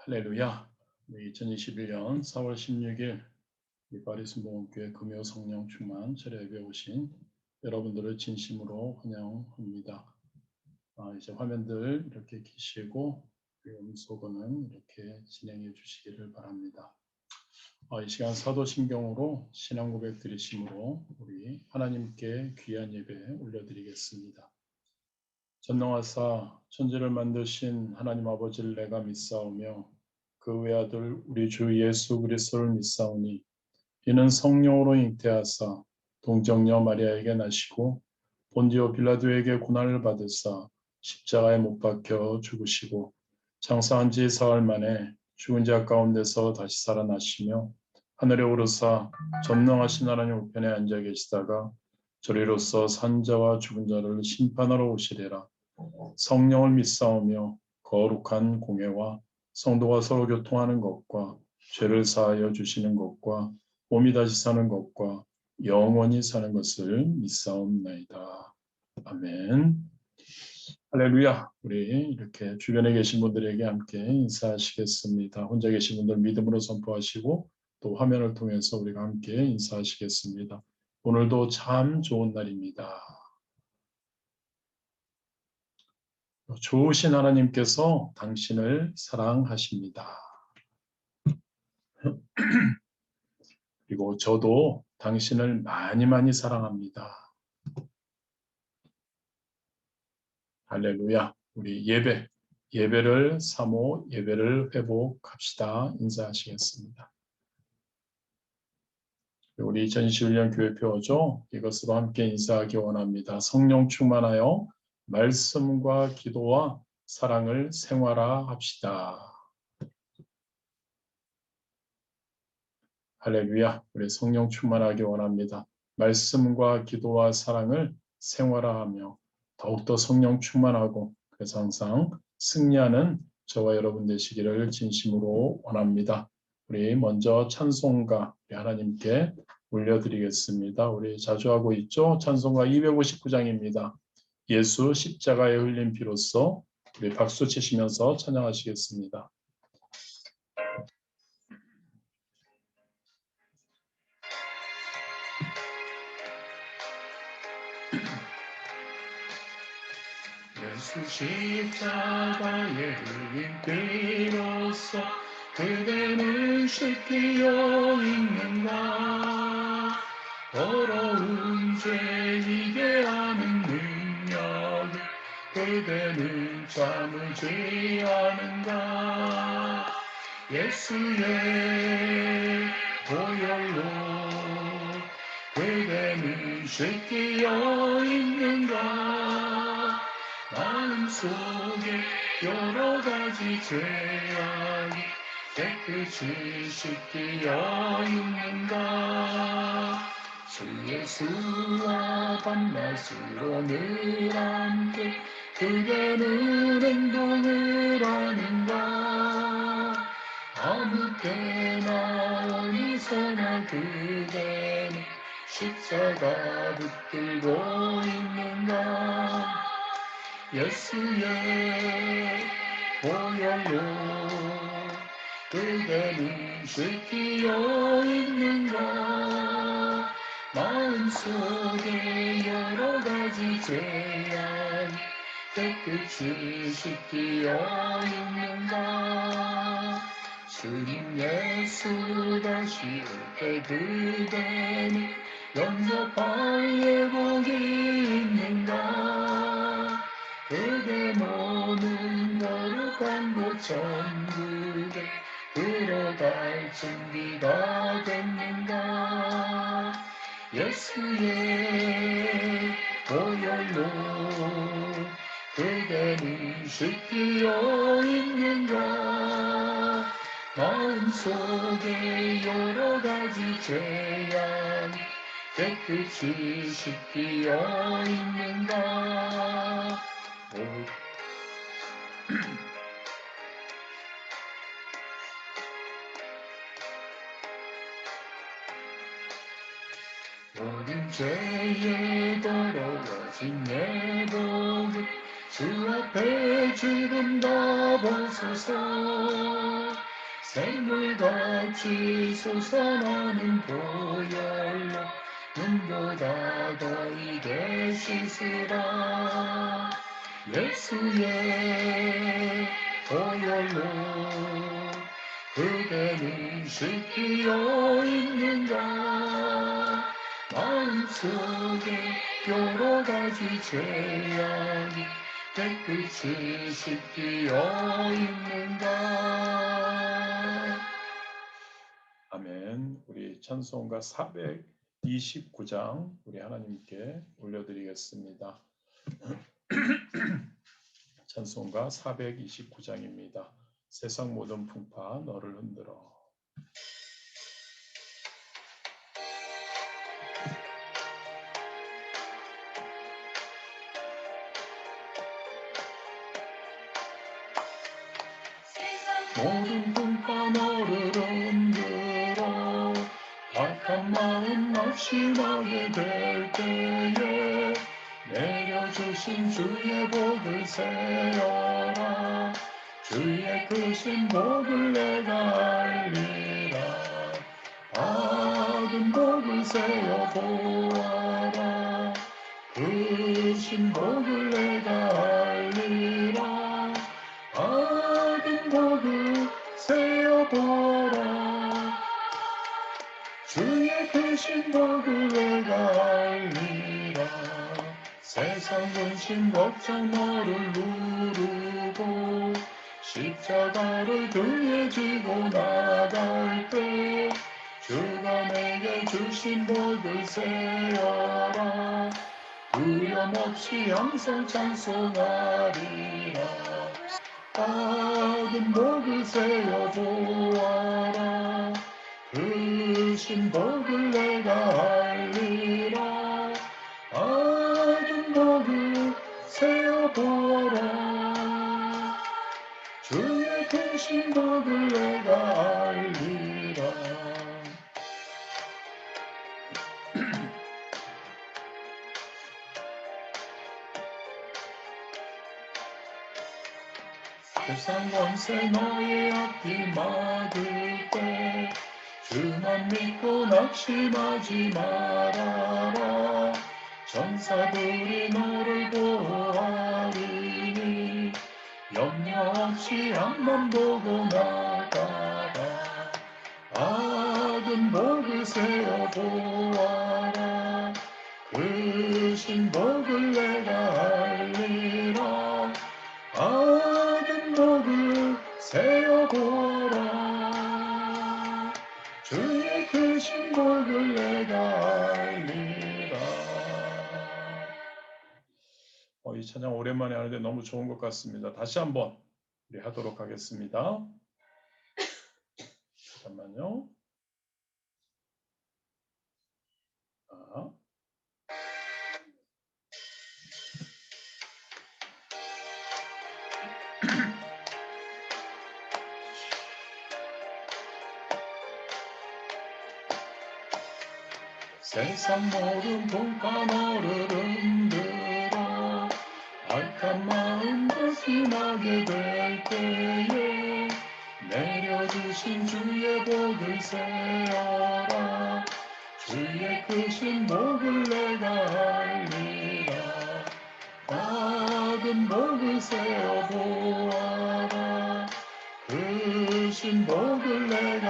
할렐루야. 2021년 4월 16일 파리 순복음교회 금요 성령 충만 철회 예배 오신 여러분들을 진심으로 환영합니다. 이제 화면들 이렇게 켜시고 음소거는 이렇게 진행해 주시기를 바랍니다. 이 시간 사도신경으로 신앙 고백 드리심으로 우리 하나님께 귀한 예배 올려드리겠습니다. 전능하사 천지를 만드신 하나님 아버지를 내가 믿사오며 그 외아들 우리 주 예수 그리스도를 믿사오니 이는 성령으로 잉태하사 동정녀 마리아에게 나시고 본디오 빌라도에게 고난을 받으사 십자가에 못 박혀 죽으시고 장사한 지 사흘 만에 죽은 자 가운데서 다시 살아나시며 하늘에 오르사 전능하신 하나님 우편에 앉아 계시다가 저리로서 산 자와 죽은 자를 심판하러 오시리라. 성령을 믿사오며 거룩한 공회와 성도가 서로 교통하는 것과 죄를 사하여 주시는 것과 몸이 다시 사는 것과 영원히 사는 것을 믿사옵나이다. 아멘. 할렐루야. 우리 이렇게 주변에 계신 분들에게 함께 인사하시겠습니다. 혼자 계신 분들 믿음으로 선포하시고 또 화면을 통해서 우리가 함께 인사하시겠습니다. 오늘도 참 좋은 날입니다. 좋으신 하나님께서 당신을 사랑하십니다. 그리고 저도 당신을 많이 사랑합니다. 할렐루야. 우리 예배를 사모 예배를 회복합시다. 인사하시겠습니다. 우리 2021년 교회표죠. 이것으로 함께 인사하기 원합니다. 성령 충만하여 말씀과 기도와 사랑을 생활화합시다. 할렐루야. 우리 성령 충만하기 원합니다. 말씀과 기도와 사랑을 생활화하며 더욱더 성령 충만하고 그래서 항상 승리하는 저와 여러분 되시기를 진심으로 원합니다. 우리 먼저 찬송가 하나님께 올려드리겠습니다. 우리 자주 하고 있죠? 찬송가 259장입니다. 예수 십자가에 흘린 피로써 우리 박수 치시면서 찬양하시겠습니다. 예수 십자가에 흘린 피로써 그대는 씻기어 있는가. 더러운 죄 이게 하는 능력을 그대는 참으지 않은가. 예수의 보혈로 그대는 씻기어 있는가. 마음속에 여러 가지 죄악이 깨끗이 씻기어 있는가. 주 예수와 밤낮으로 늘 함께 그대는 행동을 하는가. 아무 때나 어디서나 그대는 십자가 붙들고 있는가. 예수의 보혈로 그대는 씻기어 있는가. 마음속에 여러 가지 죄악이 깨끗이 씻기어 있는가. 주님 예수 다시 올 때 그대는 영접할 예복이 있는가. 그대 머문 거룩한 곳 천국에 들어갈 준비가 됐는가. 예수의 보혈로 그대는 씻기어 있는가. 마음속에 여러 가지 죄악이 깨끗이 씻기어 있는가. 모든 죄에 더러워진 내 복을 주 앞에 지금 다 벗으소. 샘물같이 솟아나는 보혈로 눈보다 더 이게 씻으라. 예수의 보혈로 그대는 씻기어 있는가. 마음속에 여러 가지 죄악이 깨끗이 씻기어 있는가. 아멘. 우리 찬송가 429장 우리 하나님께 올려드리겠습니다. 찬송가 429장입니다. 세상 모든 풍파 너를 흔들어. 모든 풍파 너를 흔들어. 악한 마음 낙심하게 될 때에 내려주신 주의 복을 세어라. 주의 크신 복을 내가 알리라. 받은 복을 세어 보아라. 크신 복을 내가 알리라. 받은 복을 세어 보아라. 주의 크신 복을 내가 알리라. 세상 근심 걱정 너를 누르고 십자가를 등에 지고 나갈 때 주가 내게 주신 복을 세어라. 두려움 없이 항상 찬송하리라. 받은 복을 세어 보아라. 크신 복을 내가 알리라. 받은 복을 세어 보아라. 주의 크신 복을 내가 알리라. 세상 권세 너의 앞길 막을 때 주만 믿고 낙심하지 말아라. 전사들이 너를 보호하리니 염려 없이 앞만 보고 나가라. 받은 복을 세어 보아라. 크신 복을 내가 알리라. 받은 복을 세어 보아라. 주의 크신 복을 내가 알리라. 이 찬양 오랜만에 하는데 너무 좋은 것 같습니다. 다시 한번 우리 하도록 하겠습니다. 잠깐만요. 세상 모든 풍파 너를 흔들어. 악한 마음 낙심하게 될 때에 내려주신 주의 복을 세어라. 주의 크신 복을 내가 알리라. 받은 복을 세어 보아라. 크신 복을 내가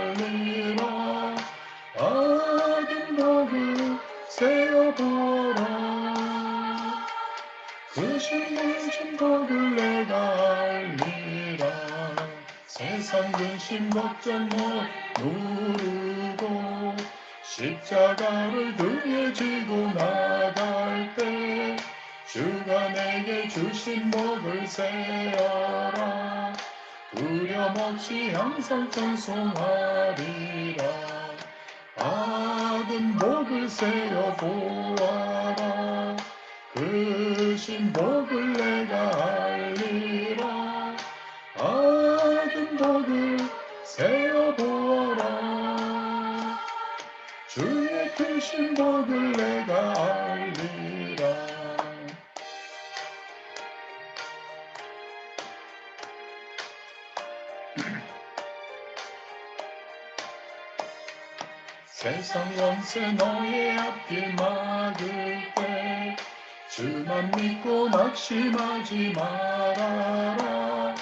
알리라. 받은 복을 세어 보아라. 크신 복을 내가 알리라. 세상 근심 걱정 너 누르고 십자가를 등에 지고 나갈 때 주가 내게 주신 복을 세어라. 두려움 없이 항상 찬송하리라. 받은 복을 세어 보아라. 크신 복을 내가 알리라. 받은 복을 세어 보아라. 주의 주의 크신 복을 내가 알리라. 세상 원수 너의 앞길 막을 때 주만 믿고 낙심하지 말아라.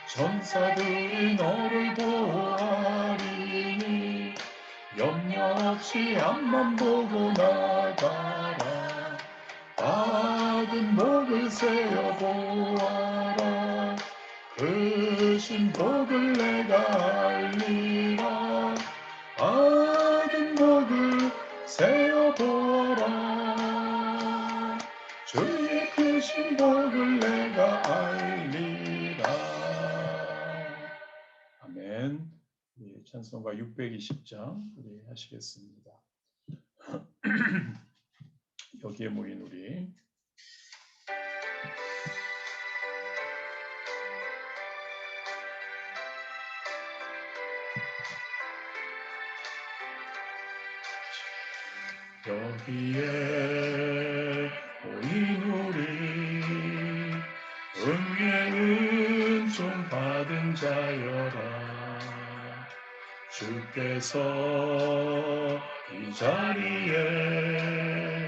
천사들이 너를 보호하리니 염려 없이 앞만 보고 나가라. 받은 복을 세어 보아라. 크신 복을 내가 알리라. 받은 복을 세어 보아라. 주의 크신 복을 내가 알리라. 아멘. 예, 찬송가 620장 우리 하시겠습니다. 여기에 모인 우리 여기에 모인 우리 은혜의 은총 받은 자여라. 주께서 이 자리에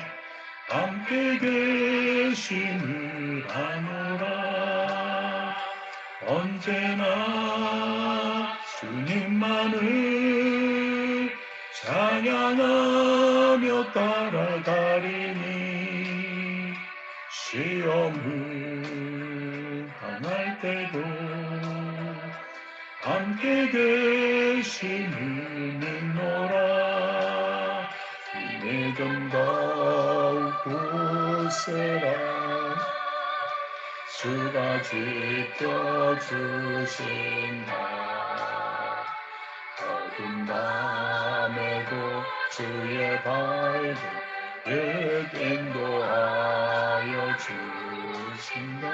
함께 계심을 아노라. 언제나 주님만을 찬양하며 따라가리니 시험을 당할 때도 함께 계심을 믿노라. 내 견다우 굳세라. 주가 지켜주신다. 어두운 밤에도 주의 밝은 빛 인도하여 주신다.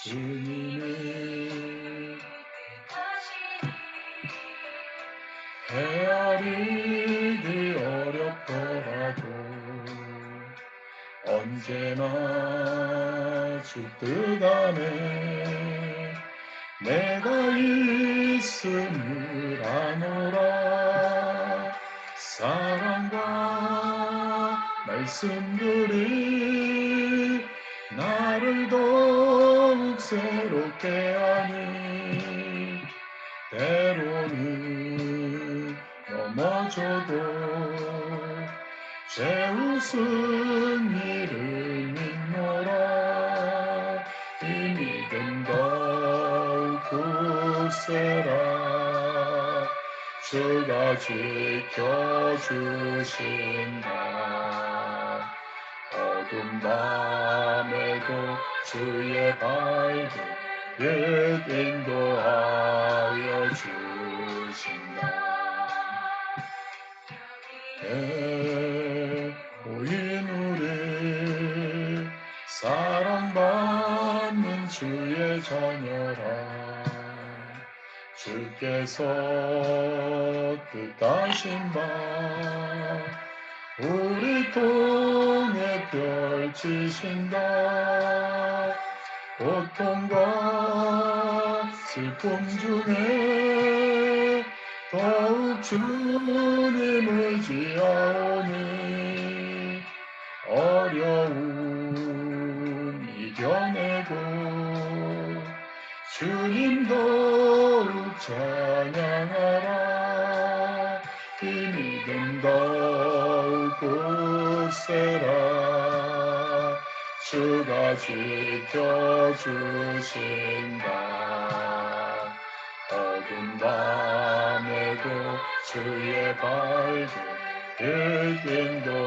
주님이 헤아리기 어렵더라도 언제나 주 뜻 안에 내가 있음을 아노라. 사랑과 말씀들이 나를 더욱 새롭게 하니 때로는 넘어져도 제 웃은 일을 믿노라. 이 믿음 더욱 굳세라. 주가 지켜주신다. 어두운 밤에도 주의 밝은 빛 인도하여 주신다. 모인 우리 사랑받는 주의 자녀라. 주께서 뜻하신 바 우리 통해 펼치신다. 고통과 슬픔 중에 더욱 주님을 의지하오니 어려움 이겨내고 주님 더욱 찬양하라. 이 믿음 더욱 굳세라. 주가 지켜주신다. 어두운 밤에도 주의 밝은 빛 인도하여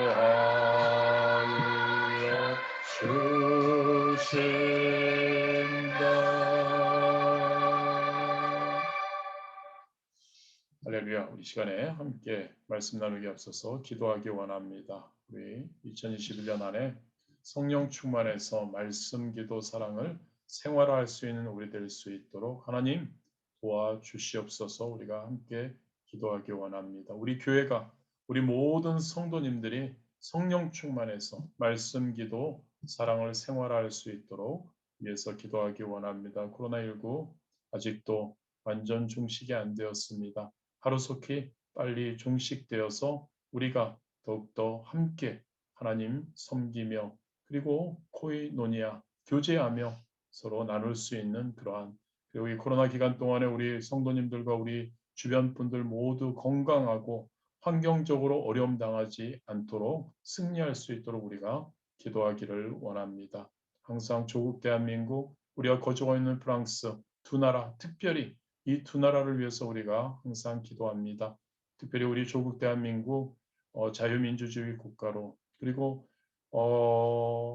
주신다. 할렐루야. 우리 시간에 함께 말씀 나누기 앞서서 기도하기 원합니다. 우리 2021년 안에 성령 충만해서 말씀, 기도, 사랑을 생활할 수 있는 우리 될 수 있도록 하나님 도와주시옵소서. 우리가 함께 기도하기 원합니다. 우리 교회가 우리 모든 성도님들이 성령 충만해서 말씀 기도, 사랑을 생활할 수 있도록 위해서 기도하기 원합니다. 코로나19 아직도 완전 종식이 안 되었습니다. 하루속히 빨리 종식되어서 우리가 더욱더 함께 하나님 섬기며 그리고 코이노니아 교제하며 서로 나눌 수 있는 그러한, 그리고 이 코로나 기간 동안에 우리 성도님들과 우리 주변 분들 모두 건강하고 환경적으로 어려움 당하지 않도록 승리할 수 있도록 우리가 기도하기를 원합니다. 항상 조국 대한민국, 우리가 거주하고 있는 프랑스 두 나라, 특별히 이 두 나라를 위해서 우리가 항상 기도합니다. 특별히 우리 조국 대한민국 자유민주주의 국가로, 그리고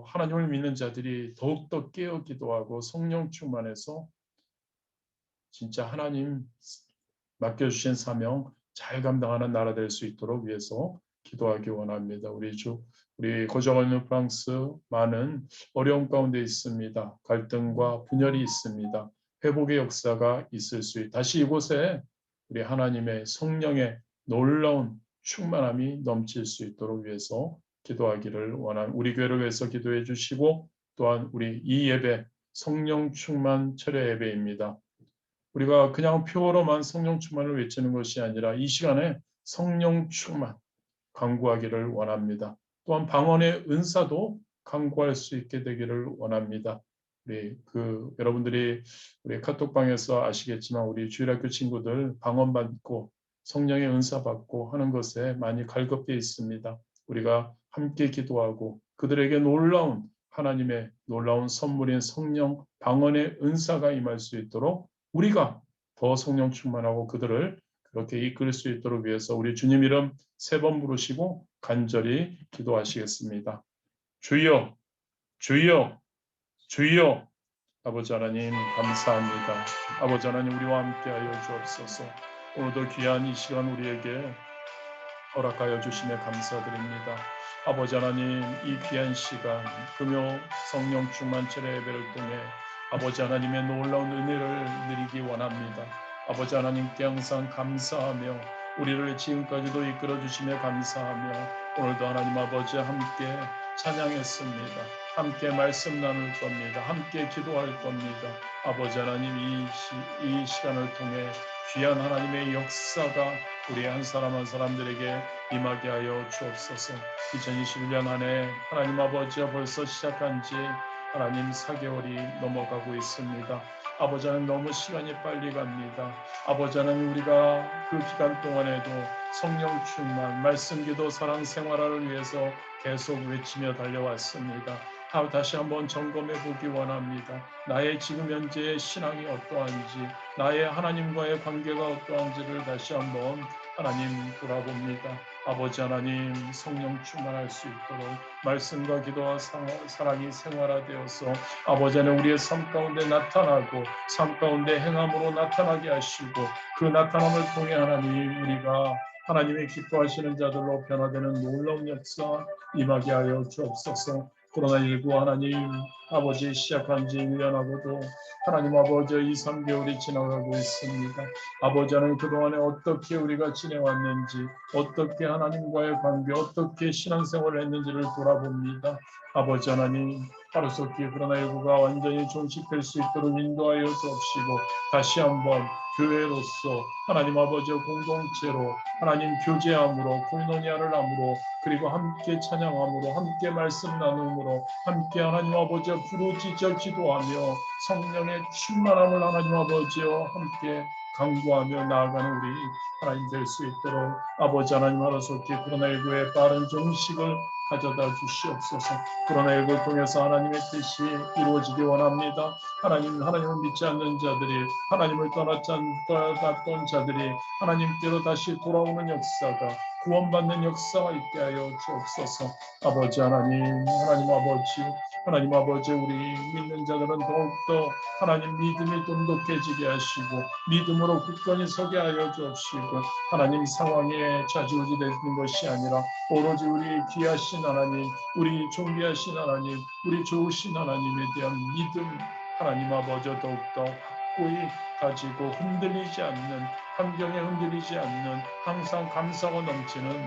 하나님을 믿는 자들이 더욱더 깨어 기도하고 성령 충만해서 진짜 하나님 맡겨주신 사명 잘 감당하는 나라 될 수 있도록 위해서 기도하기 원합니다. 우리 거주하고 있는 프랑스 많은 어려움 가운데 있습니다. 갈등과 분열이 있습니다. 회복의 역사가 있을 수 있다. 다시 이곳에 우리 하나님의 성령의 놀라운 충만함이 넘칠 수 있도록 위해서 기도하기를 원합니다. 우리 교회를 위해서 기도해 주시고, 또한 우리 이 예배 성령 충만 철야 예배입니다. 우리가 그냥 표어로만 성령 충만을 외치는 것이 아니라 이 시간에 성령 충만 간구하기를 원합니다. 또한 방언의 은사도 간구할 수 있게 되기를 원합니다. 여러분들이 우리 카톡방에서 아시겠지만 우리 주일학교 친구들 방언 받고 성령의 은사 받고 하는 것에 많이 갈급해 있습니다. 우리가 함께 기도하고 그들에게 놀라운 하나님의 놀라운 선물인 성령 방언의 은사가 임할 수 있도록 우리가 더 성령 충만하고 그들을 그렇게 이끌 수 있도록 위해서 우리 주님 이름 3번 부르시고 간절히 기도하시겠습니다. 주여, 주여, 주여. 아버지 하나님 감사합니다. 아버지 하나님 우리와 함께하여 주옵소서. 오늘도 귀한 이 시간 우리에게 허락하여 주시며 감사드립니다. 아버지 하나님 이 귀한 시간 금요 성령 충만 철야 예배를 통해 아버지 하나님의 놀라운 은혜를 누리기 원합니다. 아버지 하나님께 항상 감사하며 우리를 지금까지도 이끌어 주시며 감사하며 오늘도 하나님 아버지와 함께 찬양했습니다. 함께 말씀 나눌 겁니다. 함께 기도할 겁니다. 아버지 하나님 이 시간을 통해 귀한 하나님의 역사가 우리 한 사람 한 사람들에게 임하게 하여 주옵소서. 2021년 한 해 하나님 아버지와 벌써 시작한 지 하나님 4개월이 넘어가고 있습니다. 아버지 하나님 너무 시간이 빨리 갑니다. 아버지 하나님 우리가 그 기간 동안에도 성령 충만, 말씀 기도, 사랑 생활을 위해서 계속 외치며 달려왔습니다. 다시 한번 점검해 보기 원합니다. 나의 지금 현재의 신앙이 어떠한지, 나의 하나님과의 관계가 어떠한지를 다시 한번 하나님 돌아봅니다. 아버지 하나님 성령 충만할 수 있도록 말씀과 기도와 사랑이 생활화되어서 아버지 하나님 우리의 삶 가운데 나타나고 삶 가운데 행함으로 나타나게 하시고 그 나타남을 통해 하나님 우리가 하나님의 기뻐하시는 자들로 변화되는 놀라운 역사 임하게 하여 주옵소서. 코로나19 하나님 아버지 시작한 지 1년하고도 하나님 아버지 2, 3개월이 지나가고 있습니다. 아버지 하나님 그동안에 어떻게 우리가 지내왔는지 어떻게 하나님과의 관계 어떻게 신앙생활을 했는지를 돌아봅니다. 아버지 하나님 하루속히 코로나19가 완전히 종식될 수 있도록 인도하여 주옵시고 다시 한번 교회로서 하나님 아버지의 공동체로 하나님 교제함으로 코이노니아를 함으로 그리고 함께 찬양함으로 함께 말씀 나눔으로 함께 하나님 아버지와 부르짖어 기도하며 성령의 충만함을 하나님 아버지와 함께 강구하며 나아가는 우리 하나님 될 수 있도록 아버지 하나님 하루속히 코로나19의 빠른 종식을 가져다 주시옵소서. 코로나19를 통해서 하나님의 뜻이 이루어지기 원합니다. 하나님을 믿지 않는 자들이 하나님을 떠났던 자들이 하나님께로 다시 돌아오는 역사가 구원받는 역사가 있게 하여 주옵소서. 아버지 하나님 하나님 아버지 우리 믿는 자들은 더욱더 하나님 믿음이 돈독해지게 하시고 믿음으로 굳건히 서게 하여 주옵시고 하나님 상황에 좌지우지되는 것이 아니라 오로지 우리 귀하신 하나님 우리 존귀하신 하나님 우리 좋으신 하나님에 대한 믿음 하나님 아버지 더욱더 굳고이 가지고 흔들리지 않는, 환경에 흔들리지 않는, 항상 감사가 넘치는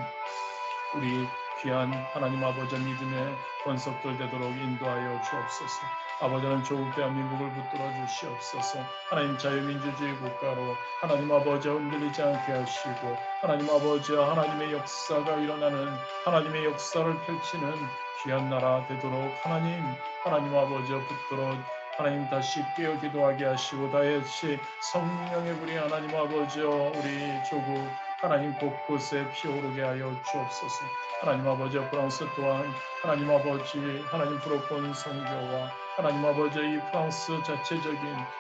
우리 귀한 하나님 아버지 믿음의 권속들 되도록 인도하여 주옵소서. 아버지는 조국 대한민국을 붙들어 주시옵소서. 하나님 자유민주주의 국가로 하나님 아버지 흔들리지 않게 하시고, 하나님 아버지 하나님의 역사가 일어나는, 하나님의 역사를 펼치는 귀한 나라 되도록 하나님 아버지 붙들어 하나님 다시 깨어 기도하게 하시고, 다시 성령의 불이 하나님 아버지 우리 조국 하나님 곳곳에 피어오르게 하여 주옵소서. 하나님 아버지 프랑스 또한 하나님 아버지 하나님 프로폰 선교와 하나님 아버지 이 프랑스 자체적인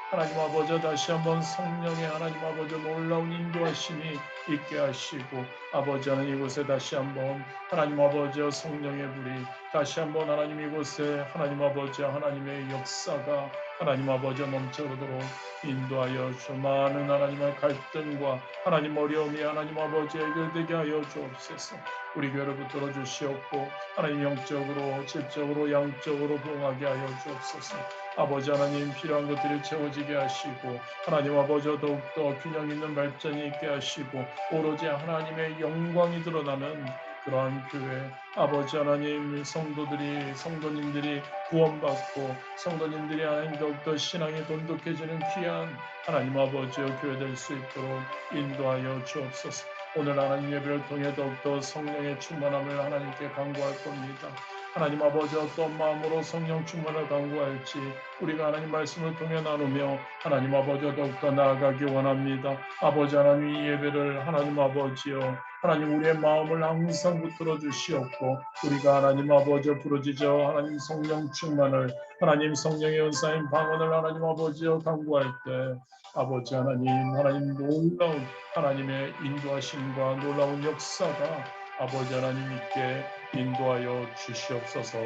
하나님 아버지 다시 한번 성령의 하나님 아버지 놀라운 인도하심이 있게 하시고, 아버지 하나님 이곳에 다시 한번 하나님 아버지 성령의 불이 다시 한번 하나님 이곳에 하나님 아버지 하나님의 역사가 하나님 아버지 넘쳐오도록 인도하여 주. 많은 하나님의 갈등과 하나님 어려움이 하나님 아버지 해결되게 하여 주옵소서. 우리 교회를 붙들어 주시옵고, 하나님 영적으로 질적으로 양적으로 부흥하게 하여 주옵소서. 아버지 하나님 필요한 것들이 채워지게 하시고, 하나님 아버지 더욱더 균형 있는 발전이 있게 하시고, 오로지 하나님의 영광이 드러나는 그러한 교회, 아버지 하나님 성도님들이 구원받고 성도님들이 하나님 더욱더 신앙이 돈독해지는 귀한 하나님 아버지의 교회 될 수 있도록 인도하여 주옵소서. 오늘 하나님 예배를 통해 더욱더 성령의 충만함을 하나님께 간구할 겁니다. 하나님 아버지 어떤 마음으로 성령 충만을 간구할지 우리가 하나님 말씀을 통해 나누며 하나님 아버지 더욱더 나아가기 원합니다. 아버지 하나님 이 예배를 하나님 아버지여 하나님 우리의 마음을 항상 붙들어 주시옵고, 우리가 하나님 아버지 부르짖어 하나님 성령 충만을 하나님 성령의 은사인 방언을 하나님 아버지여 간구할 때 아버지 하나님 놀라운 하나님의 인도하심과 놀라운 역사가 아버지 하나님 있게 인도하여 주시옵소서.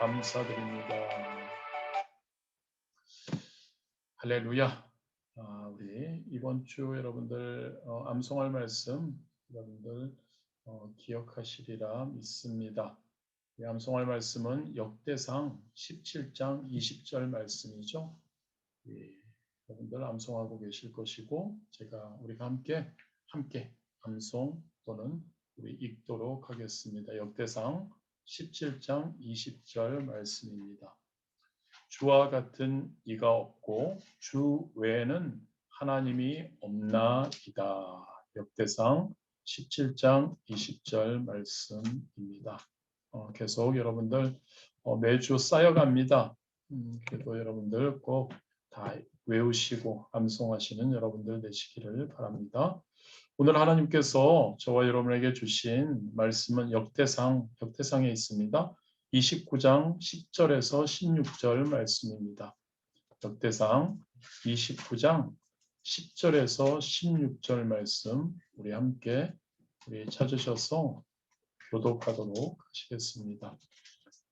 감사드립니다. 할렐루야. 우리 이번 주 여러분들 암송할 말씀 여러분들 기억하시리라 믿습니다. 이 암송할 말씀은 역대상 17장 20절 말씀이죠. 여러분들 암송하고 계실 것이고, 우리가 함께 암송 또는 우리 읽도록 하겠습니다. 역대상 17장 20절 말씀입니다. 주와 같은 이가 없고 주 외에는 하나님이 없나이다. 역대상 17장 20절 말씀입니다. 계속 여러분들 매주 쌓여갑니다. 그래도 여러분들 꼭 다 외우시고 암송하시는 여러분들 되시기를 바랍니다. 오늘 하나님께서 저와 여러분에게 주신 말씀은 역대상에 있습니다. 29장 10절에서 16절 말씀입니다. 역대상 29장 10절에서 16절 말씀 우리 함께 찾으셔서 교독하도록 하시겠습니다.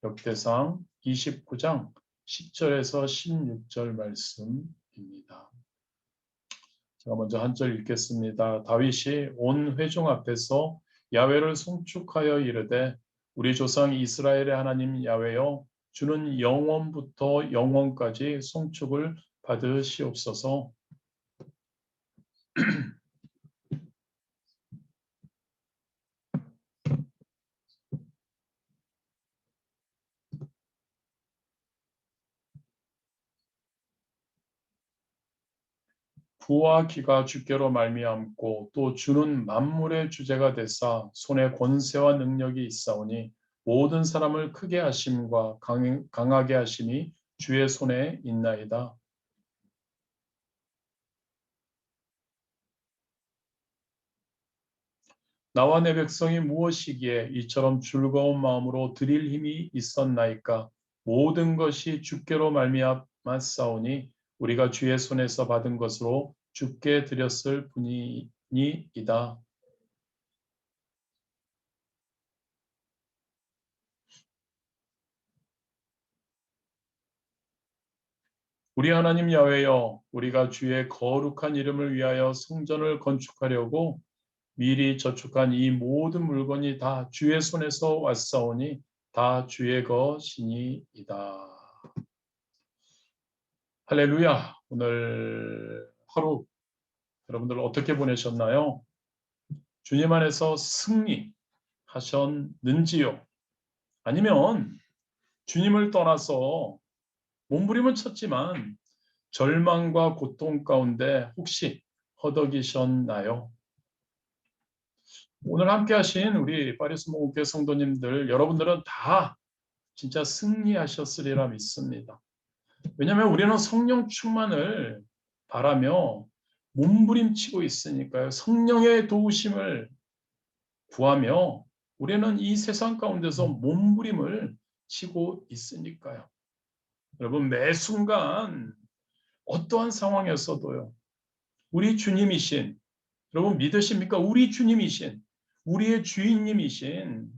역대상 29장 10절에서 16절 말씀입니다. 제가 먼저 한 절 읽겠습니다. 다윗이 온 회중 앞에서 야훼를 송축하여 이르되, 우리 조상 이스라엘의 하나님 야훼여, 주는 영원부터 영원까지 송축을 받으시옵소서. 부와 기가 주께로 말미암고 또 주는 만물의 주제가 되사 손에 권세와 능력이 있사오니 모든 사람을 크게 하심과 강하게 하심이 주의 손에 있나이다. 나와 내 백성이 무엇이기에 이처럼 즐거운 마음으로 드릴 힘이 있었나이까. 모든 것이 주께로 말미암았사오니 우리가 주의 손에서 받은 것으로 주께 드렸을 뿐이니이다. 우리 하나님 야훼여, 우리가 주의 거룩한 이름을 위하여 성전을 건축하려고 미리 저축한 이 모든 물건이 다 주의 손에서 왔사오니 다 주의 것이니이다. 할렐루야. 오늘 하루 여러분들 어떻게 보내셨나요? 주님 안에서 승리하셨는지요? 아니면 주님을 떠나서 몸부림은 쳤지만 절망과 고통 가운데 혹시 허덕이셨나요? 오늘 함께 하신 우리 파리스 목교회 성도님들 여러분들은 다 진짜 승리하셨으리라 믿습니다. 왜냐하면 우리는 성령 충만을 바라며 몸부림치고 있으니까요. 성령의 도우심을 구하며 우리는 이 세상 가운데서 몸부림을 치고 있으니까요. 여러분 매 순간 어떠한 상황에서도요. 우리 주님이신 여러분 믿으십니까? 우리 주님이신 우리의 주인님이신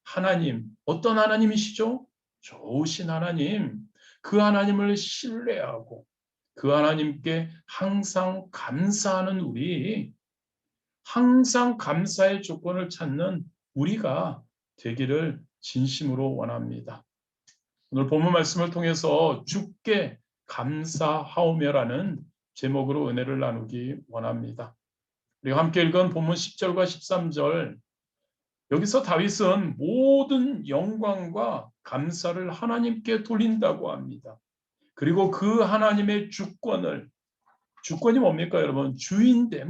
하나님 어떤 하나님이시죠? 좋으신 하나님 그 하나님을 신뢰하고 그 하나님께 항상 감사하는 우리 항상 감사의 조건을 찾는 우리가 되기를 진심으로 원합니다. 오늘 본문 말씀을 통해서 주께 감사하오며라는 제목으로 은혜를 나누기 원합니다. 우리가 함께 읽은 본문 10절과 13절 여기서 다윗은 모든 영광과 감사를 하나님께 돌린다고 합니다. 그리고 그 하나님의 주권이 뭡니까 여러분? 주인된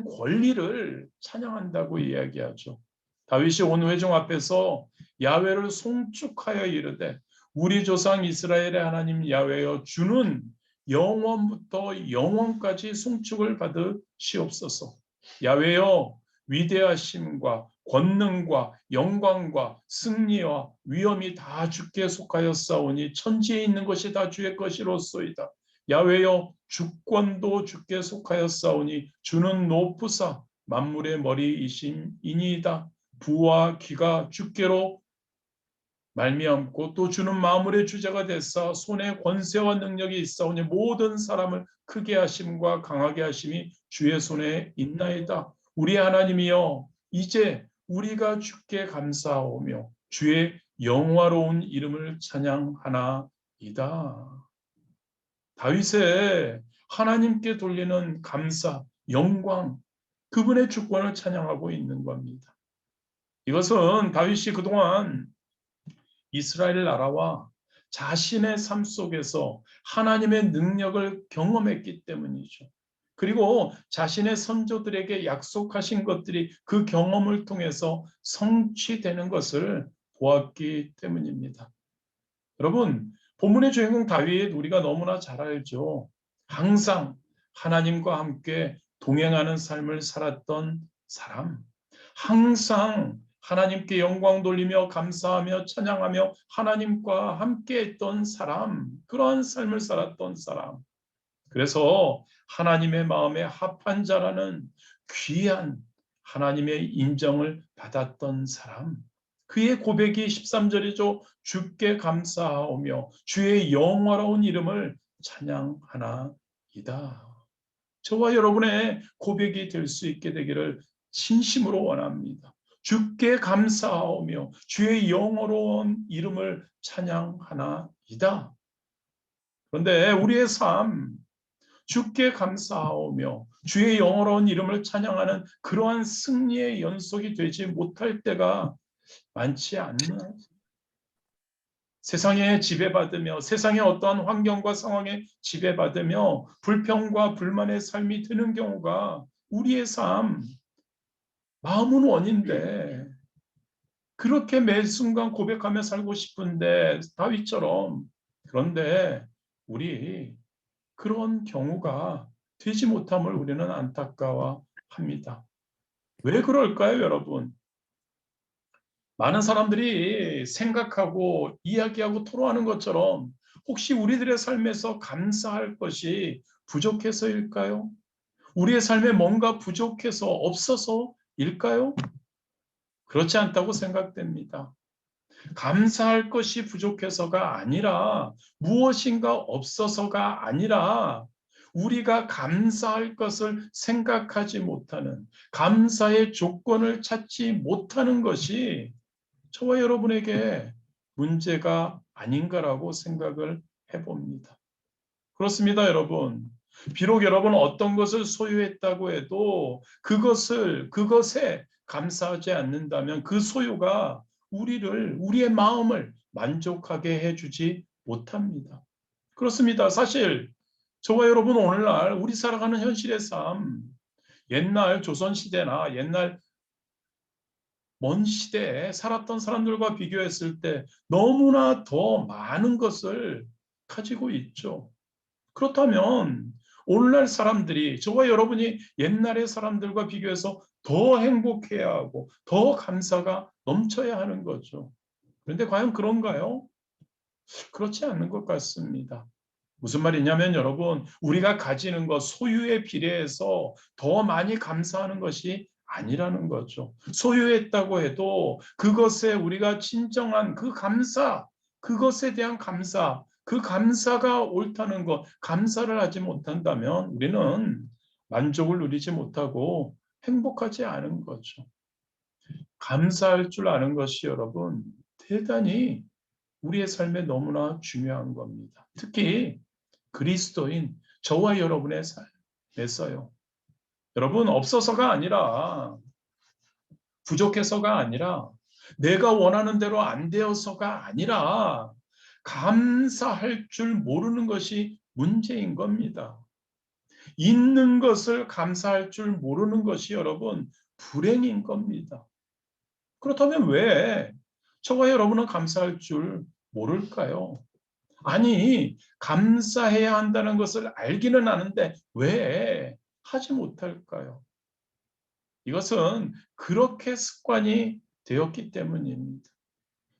권리를 찬양한다고 이야기하죠. 다윗이 온 회중 앞에서 야훼를 송축하여 이르되 우리 조상 이스라엘의 하나님 야훼여 주는 영원부터 영원까지 송축을 받으시옵소서. 야훼여 위대하심과 권능과 영광과 승리와 위엄이 다 주께 속하였사오니 천지에 있는 것이 다 주의 것이로소이다. 야훼여 주권도 주께 속하였사오니 주는 높으사 만물의 머리이심이니이다. 부와 귀가 주께로 말미암고 또 주는 만물의 주자가 됐사 손에 권세와 능력이 있사오니 모든 사람을 크게 하심과 강하게 하심이 주의 손에 있나이다. 우리 하나님이여 이제 우리가 주께 감사하오며 주의 영화로운 이름을 찬양하나이다. 다윗의 하나님께 돌리는 감사, 영광, 그분의 주권을 찬양하고 있는 겁니다. 이것은 다윗이 그동안 이스라엘 나라와 자신의 삶 속에서 하나님의 능력을 경험했기 때문이죠. 그리고 자신의 선조들에게 약속하신 것들이 그 경험을 통해서 성취되는 것을 보았기 때문입니다. 여러분, 본문의 주인공 다윗 우리가 너무나 잘 알죠. 항상 하나님과 함께 동행하는 삶을 살았던 사람. 항상 하나님께 영광 돌리며 감사하며 찬양하며 하나님과 함께 했던 사람. 그러한 삶을 살았던 사람. 그래서 하나님의 마음에 합한 자라는 귀한 하나님의 인정을 받았던 사람. 그의 고백이 13절이죠. 주께 감사하오며 주의 영화로운 이름을 찬양하나이다. 저와 여러분의 고백이 될 수 있게 되기를 진심으로 원합니다. 주께 감사하오며 주의 영화로운 이름을 찬양하나이다. 그런데 우리의 삶 주께 감사하오며 주의 영화로운 이름을 찬양하는 그러한 승리의 연속이 되지 못할 때가 많지 않나? 세상에 지배받으며 세상의 어떠한 환경과 상황에 지배받으며 불평과 불만의 삶이 드는 경우가 우리의 삶, 마음은 원인데 그렇게 매 순간 고백하며 살고 싶은데 다윗처럼 그런데 우리 그런 경우가 되지 못함을 우리는 안타까워합니다. 왜 그럴까요, 여러분? 많은 사람들이 생각하고 이야기하고 토로하는 것처럼 혹시 우리들의 삶에서 감사할 것이 부족해서일까요? 우리의 삶에 뭔가 부족해서 없어서일까요? 그렇지 않다고 생각됩니다. 감사할 것이 부족해서가 아니라 무엇인가 없어서가 아니라 우리가 감사할 것을 생각하지 못하는 감사의 조건을 찾지 못하는 것이 저와 여러분에게 문제가 아닌가라고 생각을 해봅니다. 그렇습니다, 여러분. 비록 여러분 어떤 것을 소유했다고 해도 그것에 감사하지 않는다면 그 소유가 우리의 마음을 만족하게 해주지 못합니다. 그렇습니다. 사실 저와 여러분 오늘날 우리 살아가는 현실의 삶, 옛날 조선시대나 옛날 먼 시대에 살았던 사람들과 비교했을 때 너무나 더 많은 것을 가지고 있죠. 그렇다면 오늘날 사람들이 저와 여러분이 옛날의 사람들과 비교해서 더 행복해야 하고 더 감사가 넘쳐야 하는 거죠. 그런데 과연 그런가요? 그렇지 않는 것 같습니다. 무슨 말이냐면 여러분, 우리가 가지는 것, 소유에 비례해서 더 많이 감사하는 것이 아니라는 거죠. 소유했다고 해도 그것에 우리가 진정한 그 감사, 그것에 대한 감사, 그 감사가 옳다는 것, 감사를 하지 못한다면 우리는 만족을 누리지 못하고 행복하지 않은 거죠. 감사할 줄 아는 것이 여러분, 대단히 우리의 삶에 너무나 중요한 겁니다. 특히 그리스도인 저와 여러분의 삶에서요. 여러분 없어서가 아니라 부족해서가 아니라 내가 원하는 대로 안 되어서가 아니라 감사할 줄 모르는 것이 문제인 겁니다. 있는 것을 감사할 줄 모르는 것이 여러분 불행인 겁니다. 그렇다면 왜 저와 여러분은 감사할 줄 모를까요? 아니, 감사해야 한다는 것을 알기는 아는데 왜 하지 못할까요? 이것은 그렇게 습관이 되었기 때문입니다.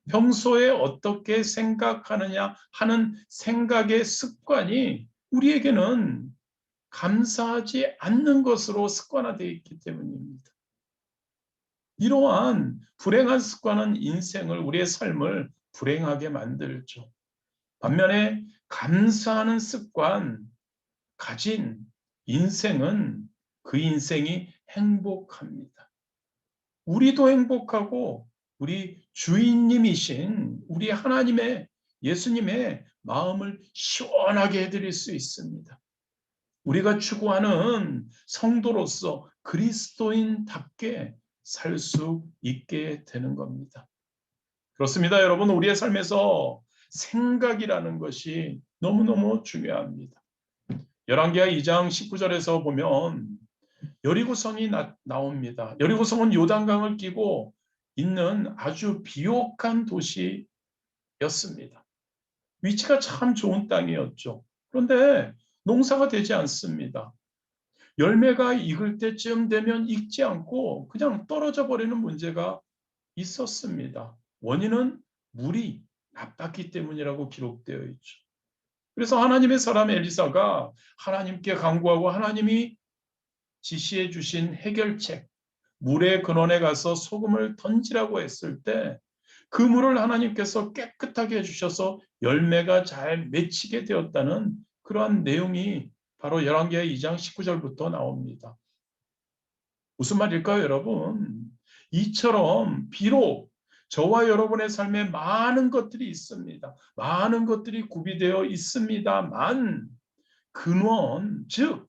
평소에 어떻게 생각하느냐 하는 생각의 습관이 우리에게는 감사하지 않는 것으로 습관화되어 있기 때문입니다. 이러한 불행한 습관은 인생을, 우리의 삶을 불행하게 만들죠. 반면에 감사하는 습관 가진 인생은 그 인생이 행복합니다. 우리도 행복하고 우리 주인님이신 우리 하나님의 예수님의 마음을 시원하게 해드릴 수 있습니다. 우리가 추구하는 성도로서 그리스도인답게 살 수 있게 되는 겁니다. 그렇습니다, 여러분. 우리의 삶에서 생각이라는 것이 너무너무 중요합니다. 열왕기하 2장 19절에서 보면 여리고성이 나옵니다. 여리고성은 요단강을 끼고 있는 아주 비옥한 도시였습니다. 위치가 참 좋은 땅이었죠. 그런데 농사가 되지 않습니다. 열매가 익을 때쯤 되면 익지 않고 그냥 떨어져 버리는 문제가 있었습니다. 원인은 물이 나빴기 때문이라고 기록되어 있죠. 그래서 하나님의 사람 엘리사가 하나님께 간구하고 하나님이 지시해 주신 해결책, 물의 근원에 가서 소금을 던지라고 했을 때 그 물을 하나님께서 깨끗하게 해주셔서 열매가 잘 맺히게 되었다는 그러한 내용이 바로 열왕기하 2장 19절부터 나옵니다. 무슨 말일까요, 여러분? 이처럼 비록 저와 여러분의 삶에 많은 것들이 있습니다. 많은 것들이 구비되어 있습니다만 근원, 즉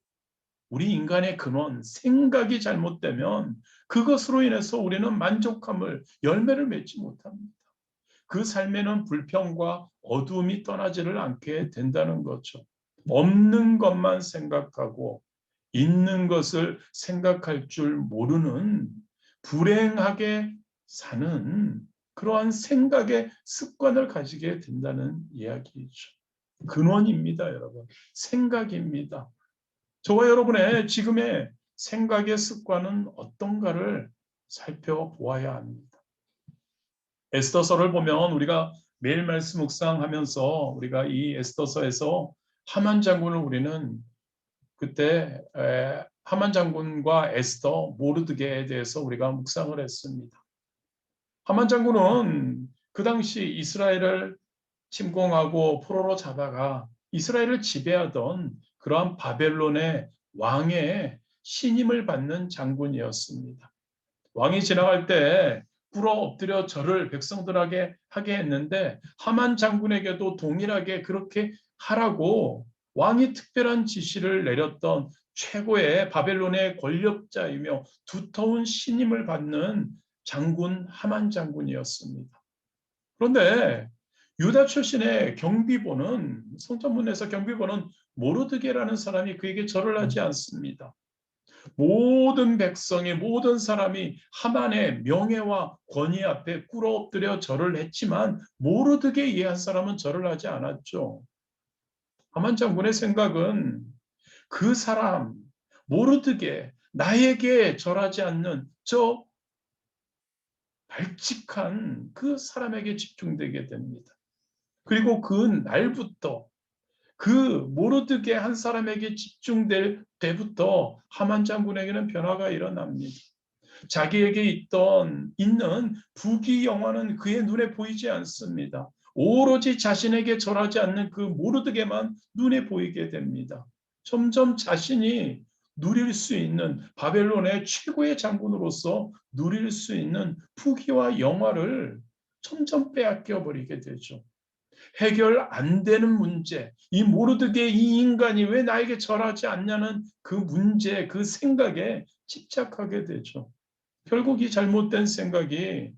우리 인간의 근원, 생각이 잘못되면 그것으로 인해서 우리는 만족함을, 열매를 맺지 못합니다. 그 삶에는 불평과 어두움이 떠나지를 않게 된다는 거죠. 없는 것만 생각하고 있는 것을 생각할 줄 모르는 불행하게 사는 그러한 생각의 습관을 가지게 된다는 이야기죠. 근원입니다, 여러분. 생각입니다. 저와 여러분의 지금의 생각의 습관은 어떤가를 살펴보아야 합니다. 에스더서를 보면 우리가 매일 말씀 묵상하면서 우리가 이 에스더서에서 하만 장군을 우리는 그때 하만 장군과 에스더 모르드게에 대해서 우리가 묵상을 했습니다. 하만 장군은 그 당시 이스라엘을 침공하고 포로로 잡아가 이스라엘을 지배하던 그러한 바벨론의 왕의 신임을 받는 장군이었습니다. 왕이 지나갈 때 꿇어 엎드려 절을 백성들에게 하게 했는데 하만 장군에게도 동일하게 그렇게 하라고 왕이 특별한 지시를 내렸던 최고의 바벨론의 권력자이며 두터운 신임을 받는 장군 하만 장군이었습니다. 그런데 유다 출신의 경비보는 성전문에서 경비보는 모르드게라는 사람이 그에게 절을 하지 않습니다. 모든 백성이 모든 사람이 하만의 명예와 권위 앞에 꿇어 엎드려 절을 했지만 모르드게 이 한 사람은 절을 하지 않았죠. 하만 장군의 생각은 그 사람 모르드게 나에게 절하지 않는 저 발칙한 그 사람에게 집중되게 됩니다. 그리고 그 날부터 그 모르드게 한 사람에게 집중될 때부터 하만 장군에게는 변화가 일어납니다. 자기에게 있는 부귀영화는 그의 눈에 보이지 않습니다. 오로지 자신에게 절하지 않는 그 모르드게만 눈에 보이게 됩니다. 점점 자신이 누릴 수 있는 바벨론의 최고의 장군으로서 누릴 수 있는 부귀와 영화를 점점 빼앗겨 버리게 되죠. 해결 안 되는 문제, 이 모르드게 이 인간이 왜 나에게 절하지 않냐는 그 문제, 그 생각에 집착하게 되죠. 결국 이 잘못된 생각이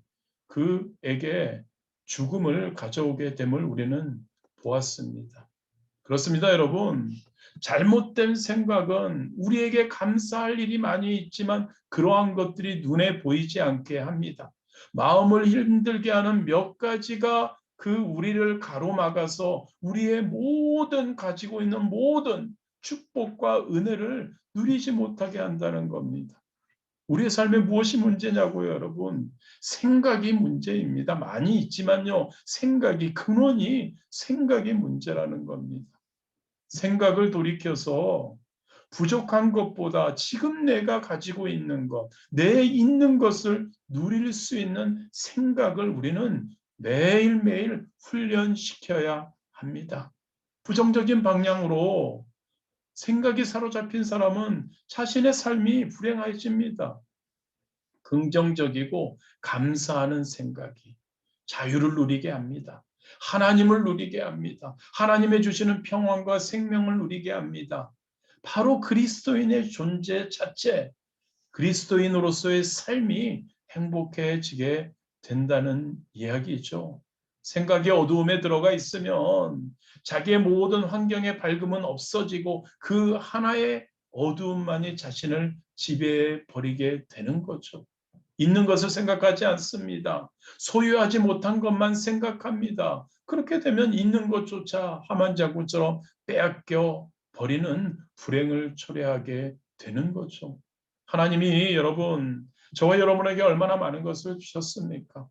그에게 죽음을 가져오게 됨을 우리는 보았습니다. 그렇습니다, 여러분. 잘못된 생각은 우리에게 감사할 일이 많이 있지만 그러한 것들이 눈에 보이지 않게 합니다. 마음을 힘들게 하는 몇 가지가 그 우리를 가로막아서 우리의 모든 가지고 있는 모든 축복과 은혜를 누리지 못하게 한다는 겁니다. 우리의 삶에 무엇이 문제냐고요, 여러분? 생각이 문제입니다. 많이 있지만요, 근원이 생각이 문제라는 겁니다. 생각을 돌이켜서 부족한 것보다 지금 내가 가지고 있는 것, 내 있는 것을 누릴 수 있는 생각을 우리는 매일매일 훈련시켜야 합니다. 부정적인 방향으로 생각이 사로잡힌 사람은 자신의 삶이 불행해집니다. 긍정적이고 감사하는 생각이 자유를 누리게 합니다. 하나님을 누리게 합니다. 하나님의 주시는 평안과 생명을 누리게 합니다. 바로 그리스도인의 존재 자체, 그리스도인으로서의 삶이 행복해지게 된다는 이야기죠. 생각이 어두움에 들어가 있으면 자기의 모든 환경의 밝음은 없어지고 그 하나의 어두움만이 자신을 지배해 버리게 되는 거죠. 있는 것을 생각하지 않습니다. 소유하지 못한 것만 생각합니다. 그렇게 되면 있는 것조차 하만 장군처럼 빼앗겨 버리는 불행을 초래하게 되는 거죠. 하나님이 여러분, 저와 여러분에게 얼마나 많은 것을 주셨습니까?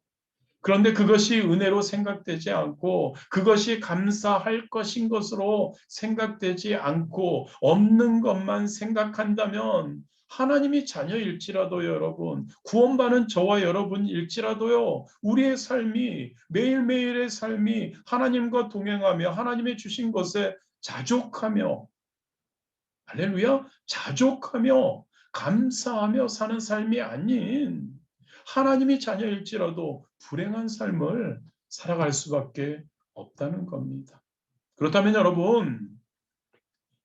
그런데 그것이 은혜로 생각되지 않고 그것이 감사할 것인 것으로 생각되지 않고 없는 것만 생각한다면 하나님이 자녀일지라도요, 여러분, 구원받은 저와 여러분일지라도요, 우리의 삶이 매일매일의 삶이 하나님과 동행하며 하나님의 주신 것에 자족하며 할렐루야, 자족하며 감사하며 사는 삶이 아닌 하나님이 자녀일지라도 불행한 삶을 살아갈 수밖에 없다는 겁니다. 그렇다면 여러분,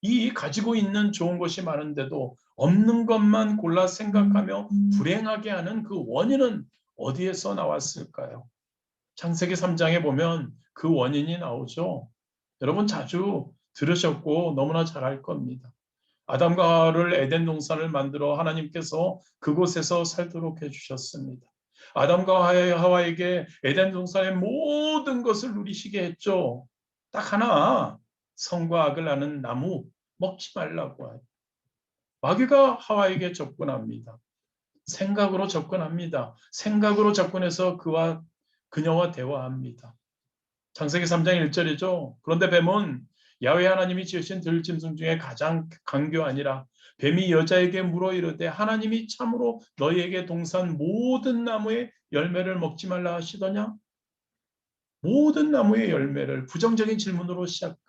이 가지고 있는 좋은 것이 많은데도 없는 것만 골라 생각하며 불행하게 하는 그 원인은 어디에서 나왔을까요? 창세기 3장에 보면 그 원인이 나오죠. 여러분 자주 들으셨고 너무나 잘 알 겁니다. 아담과 하와를 에덴 동산을 만들어 하나님께서 그곳에서 살도록 해주셨습니다. 아담과 하와에게 에덴 동산의 모든 것을 누리시게 했죠. 딱 하나, 선과 악을 아는 나무 먹지 말라고 해요. 마귀가 하와에게 접근합니다. 생각으로 접근합니다. 생각으로 접근해서 그녀와 대화합니다. 창세기 3장 1절이죠. 그런데 뱀은 야훼 하나님이 지으신 들짐승 중에 가장 강교하니라. 뱀이 여자에게 물어 이르되 하나님이 참으로 너희에게 동산 모든 나무의 열매를 먹지 말라 하시더냐? 모든 나무의 열매를 부정적인 질문으로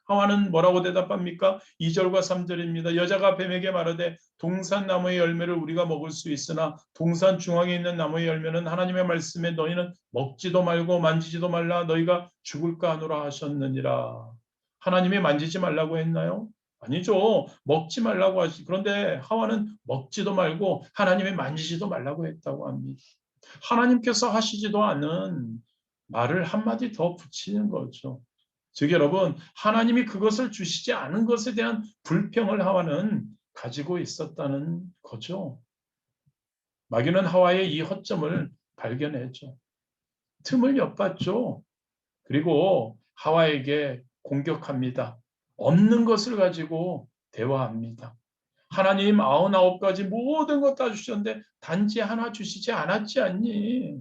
하와는 뭐라고 대답합니까? 2절과 3절입니다. 여자가 뱀에게 말하되 동산 나무의 열매를 우리가 먹을 수 있으나 동산 중앙에 있는 나무의 열매는 하나님의 말씀에 너희는 먹지도 말고 만지지도 말라 너희가 죽을까 하노라 하셨느니라. 하나님이 만지지 말라고 했나요? 아니죠. 먹지 말라고 하지. 그런데 하와는 먹지도 말고 하나님의 만지지도 말라고 했다고 합니다. 하나님께서 하시지도 않은 말을 한마디 더 붙이는 거죠. 즉 여러분, 하나님이 그것을 주시지 않은 것에 대한 불평을 하와는 가지고 있었다는 거죠. 마귀는 하와의 이 허점을 발견했죠. 틈을 엿봤죠. 그리고 하와에게 공격합니다. 없는 것을 가지고 대화합니다. 하나님 99가지 모든 것 다 주셨는데 단지 하나 주시지 않았지 않니?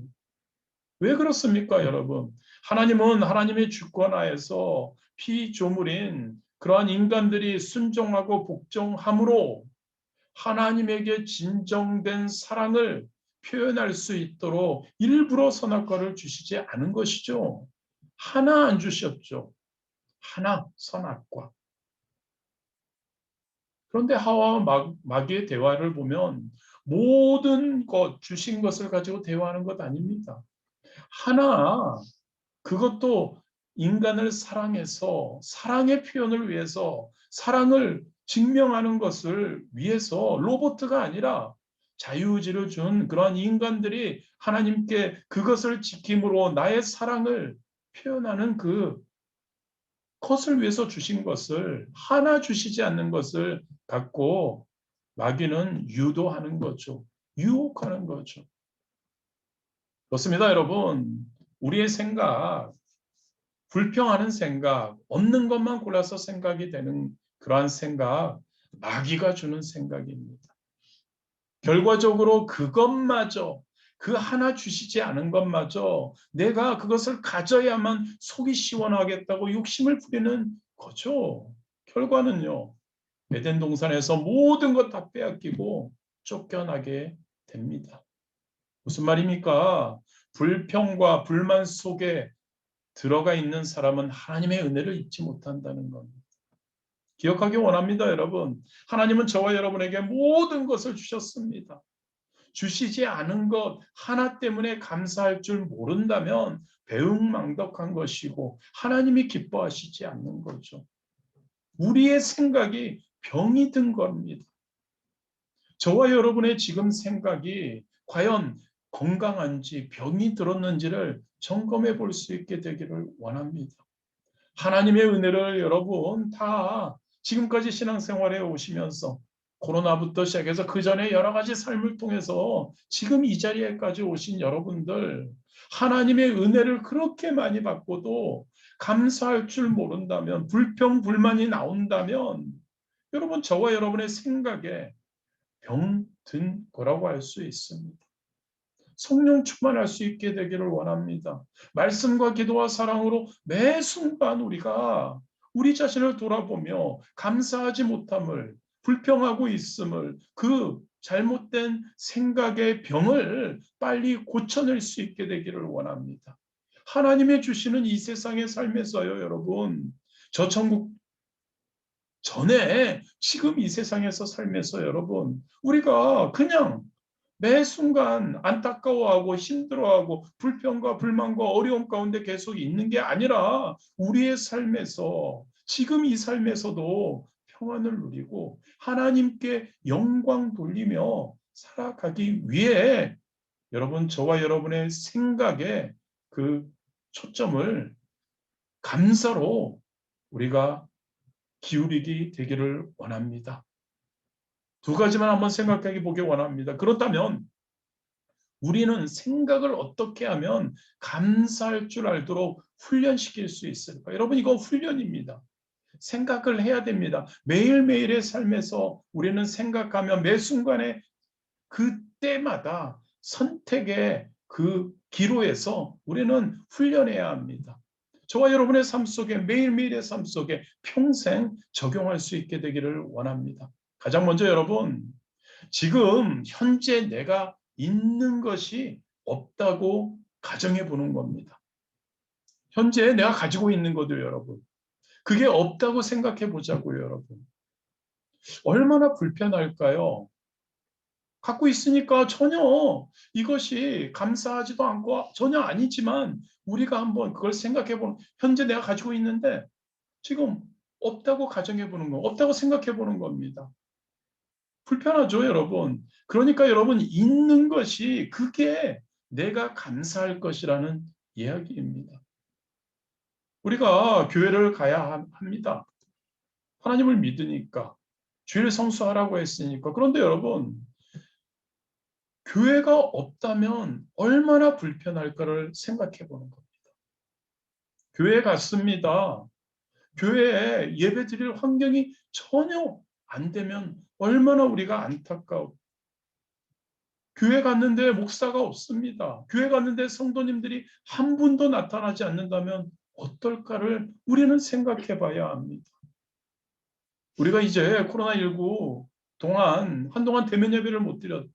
왜 그렇습니까, 여러분? 하나님은 하나님의 주권하에서 피조물인 그러한 인간들이 순종하고 복종함으로 하나님에게 진정된 사랑을 표현할 수 있도록 일부러 선악과를 주시지 않은 것이죠. 하나 안 주셨죠. 하나 선악과. 그런데 하와와 마귀의 대화를 보면 모든 것, 주신 것을 가지고 대화하는 것 아닙니다. 하나, 그것도 인간을 사랑해서 사랑의 표현을 위해서 사랑을 증명하는 것을 위해서 로봇가 아니라 자유의지를 준 그러한 인간들이 하나님께 그것을 지킴으로 나의 사랑을 표현하는 그 컷을 위해서 주신 것을 하나 주시지 않는 것을 갖고 마귀는 유도하는 거죠. 유혹하는 거죠. 그렇습니다, 여러분. 우리의 생각, 불평하는 생각, 없는 것만 골라서 생각이 되는 그러한 생각, 마귀가 주는 생각입니다. 결과적으로 그것마저, 그 하나 주시지 않은 것마저 내가 그것을 가져야만 속이 시원하겠다고 욕심을 부리는 거죠. 결과는요, 에덴 동산에서 모든 것 다 빼앗기고 쫓겨나게 됩니다. 무슨 말입니까? 불평과 불만 속에 들어가 있는 사람은 하나님의 은혜를 잊지 못한다는 겁니다. 기억하기 원합니다, 여러분. 하나님은 저와 여러분에게 모든 것을 주셨습니다. 주시지 않은 것 하나 때문에 감사할 줄 모른다면 배은망덕한 것이고 하나님이 기뻐하시지 않는 거죠. 우리의 생각이 병이 든 겁니다. 저와 여러분의 지금 생각이 과연 건강한지 병이 들었는지를 점검해 볼 수 있게 되기를 원합니다. 하나님의 은혜를 여러분 다 지금까지 신앙생활에 오시면서 코로나부터 시작해서 그 전에 여러 가지 삶을 통해서 지금 이 자리에까지 오신 여러분들 하나님의 은혜를 그렇게 많이 받고도 감사할 줄 모른다면 불평 불만이 나온다면 여러분 저와 여러분의 생각에 병든 거라고 할 수 있습니다. 성령 충만할 수 있게 되기를 원합니다. 말씀과 기도와 사랑으로 매 순간 우리가 우리 자신을 돌아보며 감사하지 못함을, 불평하고 있음을, 그 잘못된 생각의 병을 빨리 고쳐낼 수 있게 되기를 원합니다. 하나님의 주시는 이 세상의 삶에서요, 여러분. 저 천국 전에 지금 이 세상에서 삶에서 여러분, 우리가 그냥 매 순간 안타까워하고 힘들어하고 불평과 불만과 어려움 가운데 계속 있는 게 아니라 우리의 삶에서 지금 이 삶에서도 평안을 누리고 하나님께 영광 돌리며 살아가기 위해 여러분 저와 여러분의 생각에 그 초점을 감사로 우리가 기울이게 되기를 원합니다. 두 가지만 한번 생각해 보기 원합니다. 그렇다면 우리는 생각을 어떻게 하면 감사할 줄 알도록 훈련시킬 수 있을까? 여러분 이거 훈련입니다. 생각을 해야 됩니다. 매일매일의 삶에서 우리는 생각하며 매 순간에 그때마다 선택의 그 기로에서 우리는 훈련해야 합니다. 저와 여러분의 삶 속에 매일매일의 삶 속에 평생 적용할 수 있게 되기를 원합니다. 가장 먼저 여러분 지금 현재 내가 있는 것이 없다고 가정해 보는 겁니다. 현재 내가 가지고 있는 것들 여러분. 그게 없다고 생각해 보자고요, 여러분. 얼마나 불편할까요? 갖고 있으니까 전혀 이것이 감사하지도 않고 전혀 아니지만 우리가 한번 그걸 생각해 보는 현재 내가 가지고 있는데 지금 없다고 가정해 보는 거, 없다고 생각해 보는 겁니다. 불편하죠, 여러분. 그러니까 여러분, 있는 것이 그게 내가 감사할 것이라는 이야기입니다. 우리가 교회를 가야 합니다. 하나님을 믿으니까. 죄를 성수하라고 했으니까. 그런데 여러분, 교회가 없다면 얼마나 불편할까를 생각해 보는 겁니다. 교회에 갔습니다. 교회에 예배 드릴 환경이 전혀 안 되면 얼마나 우리가 안타까워. 교회 갔는데 목사가 없습니다. 교회 갔는데 성도님들이 한 분도 나타나지 않는다면 어떨까를 우리는 생각해 봐야 합니다. 우리가 이제 코로나19 동안 한동안 대면 예배를 못 드렸죠.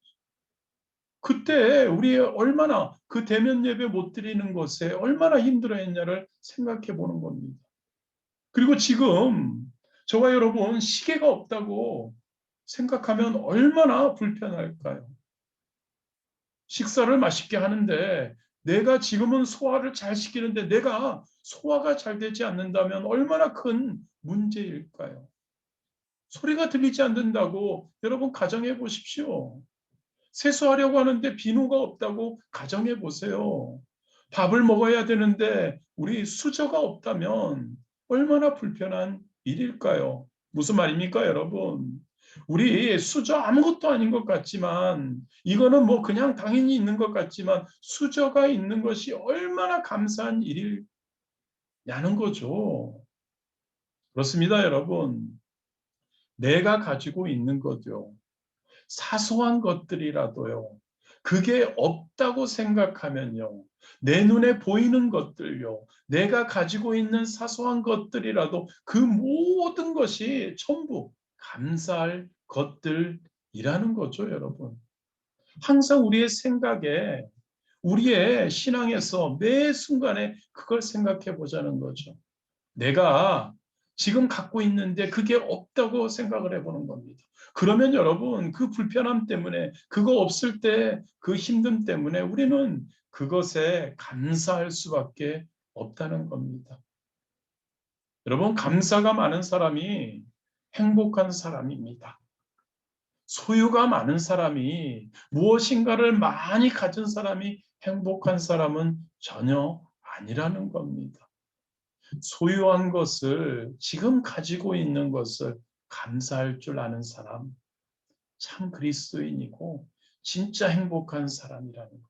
그때 우리 얼마나 그 대면 예배 못 드리는 것에 얼마나 힘들어했냐를 생각해 보는 겁니다. 그리고 지금 저와 여러분 시계가 없다고 생각하면 얼마나 불편할까요? 식사를 맛있게 하는데 내가 지금은 소화를 잘 시키는데 내가 소화가 잘 되지 않는다면 얼마나 큰 문제일까요? 소리가 들리지 않는다고 여러분 가정해 보십시오. 세수하려고 하는데 비누가 없다고 가정해 보세요. 밥을 먹어야 되는데 우리 수저가 없다면 얼마나 불편한 일일까요? 무슨 말입니까, 여러분? 우리 수저 아무것도 아닌 것 같지만 이거는 뭐 그냥 당연히 있는 것 같지만 수저가 있는 것이 얼마나 감사한 일이냐는 거죠. 그렇습니다, 여러분. 내가 가지고 있는 거죠. 사소한 것들이라도요. 그게 없다고 생각하면요. 내 눈에 보이는 것들요. 내가 가지고 있는 사소한 것들이라도 그 모든 것이 전부 감사할 것들이라는 거죠, 여러분. 항상 우리의 생각에, 우리의 신앙에서 매 순간에 그걸 생각해 보자는 거죠. 내가 지금 갖고 있는데 그게 없다고 생각을 해보는 겁니다. 그러면 여러분 그 불편함 때문에 그거 없을 때 그 힘듦 때문에 우리는 그것에 감사할 수밖에 없다는 겁니다. 여러분 감사가 많은 사람이 행복한 사람입니다. 소유가 많은 사람이 무엇인가를 많이 가진 사람이 행복한 사람은 전혀 아니라는 겁니다. 소유한 것을 지금 가지고 있는 것을 감사할 줄 아는 사람 참 그리스도인이고 진짜 행복한 사람이라는 겁니다.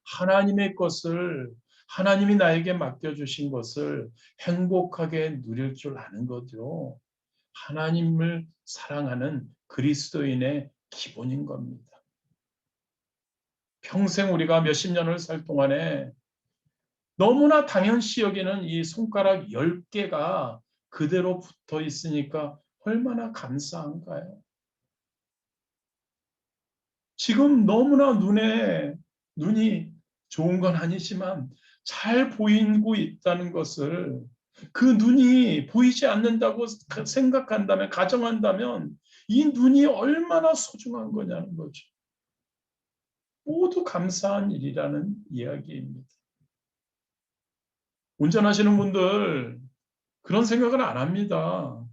하나님의 것을 하나님이 나에게 맡겨주신 것을 행복하게 누릴 줄 아는 거죠. 하나님을 사랑하는 그리스도인의 기본인 겁니다. 평생 우리가 몇십 년을 살 동안에 너무나 당연시 여기는 이 손가락 10개가 그대로 붙어 있으니까 얼마나 감사한가요? 지금 너무나 눈이 좋은 건 아니지만 잘 보이고 있다는 것을 그 눈이 보이지 않는다고 생각한다면, 가정한다면 이 눈이 얼마나 소중한 거냐는 거죠. 모두 감사한 일이라는 이야기입니다. 운전하시는 분들 그런 생각을 안 합니다.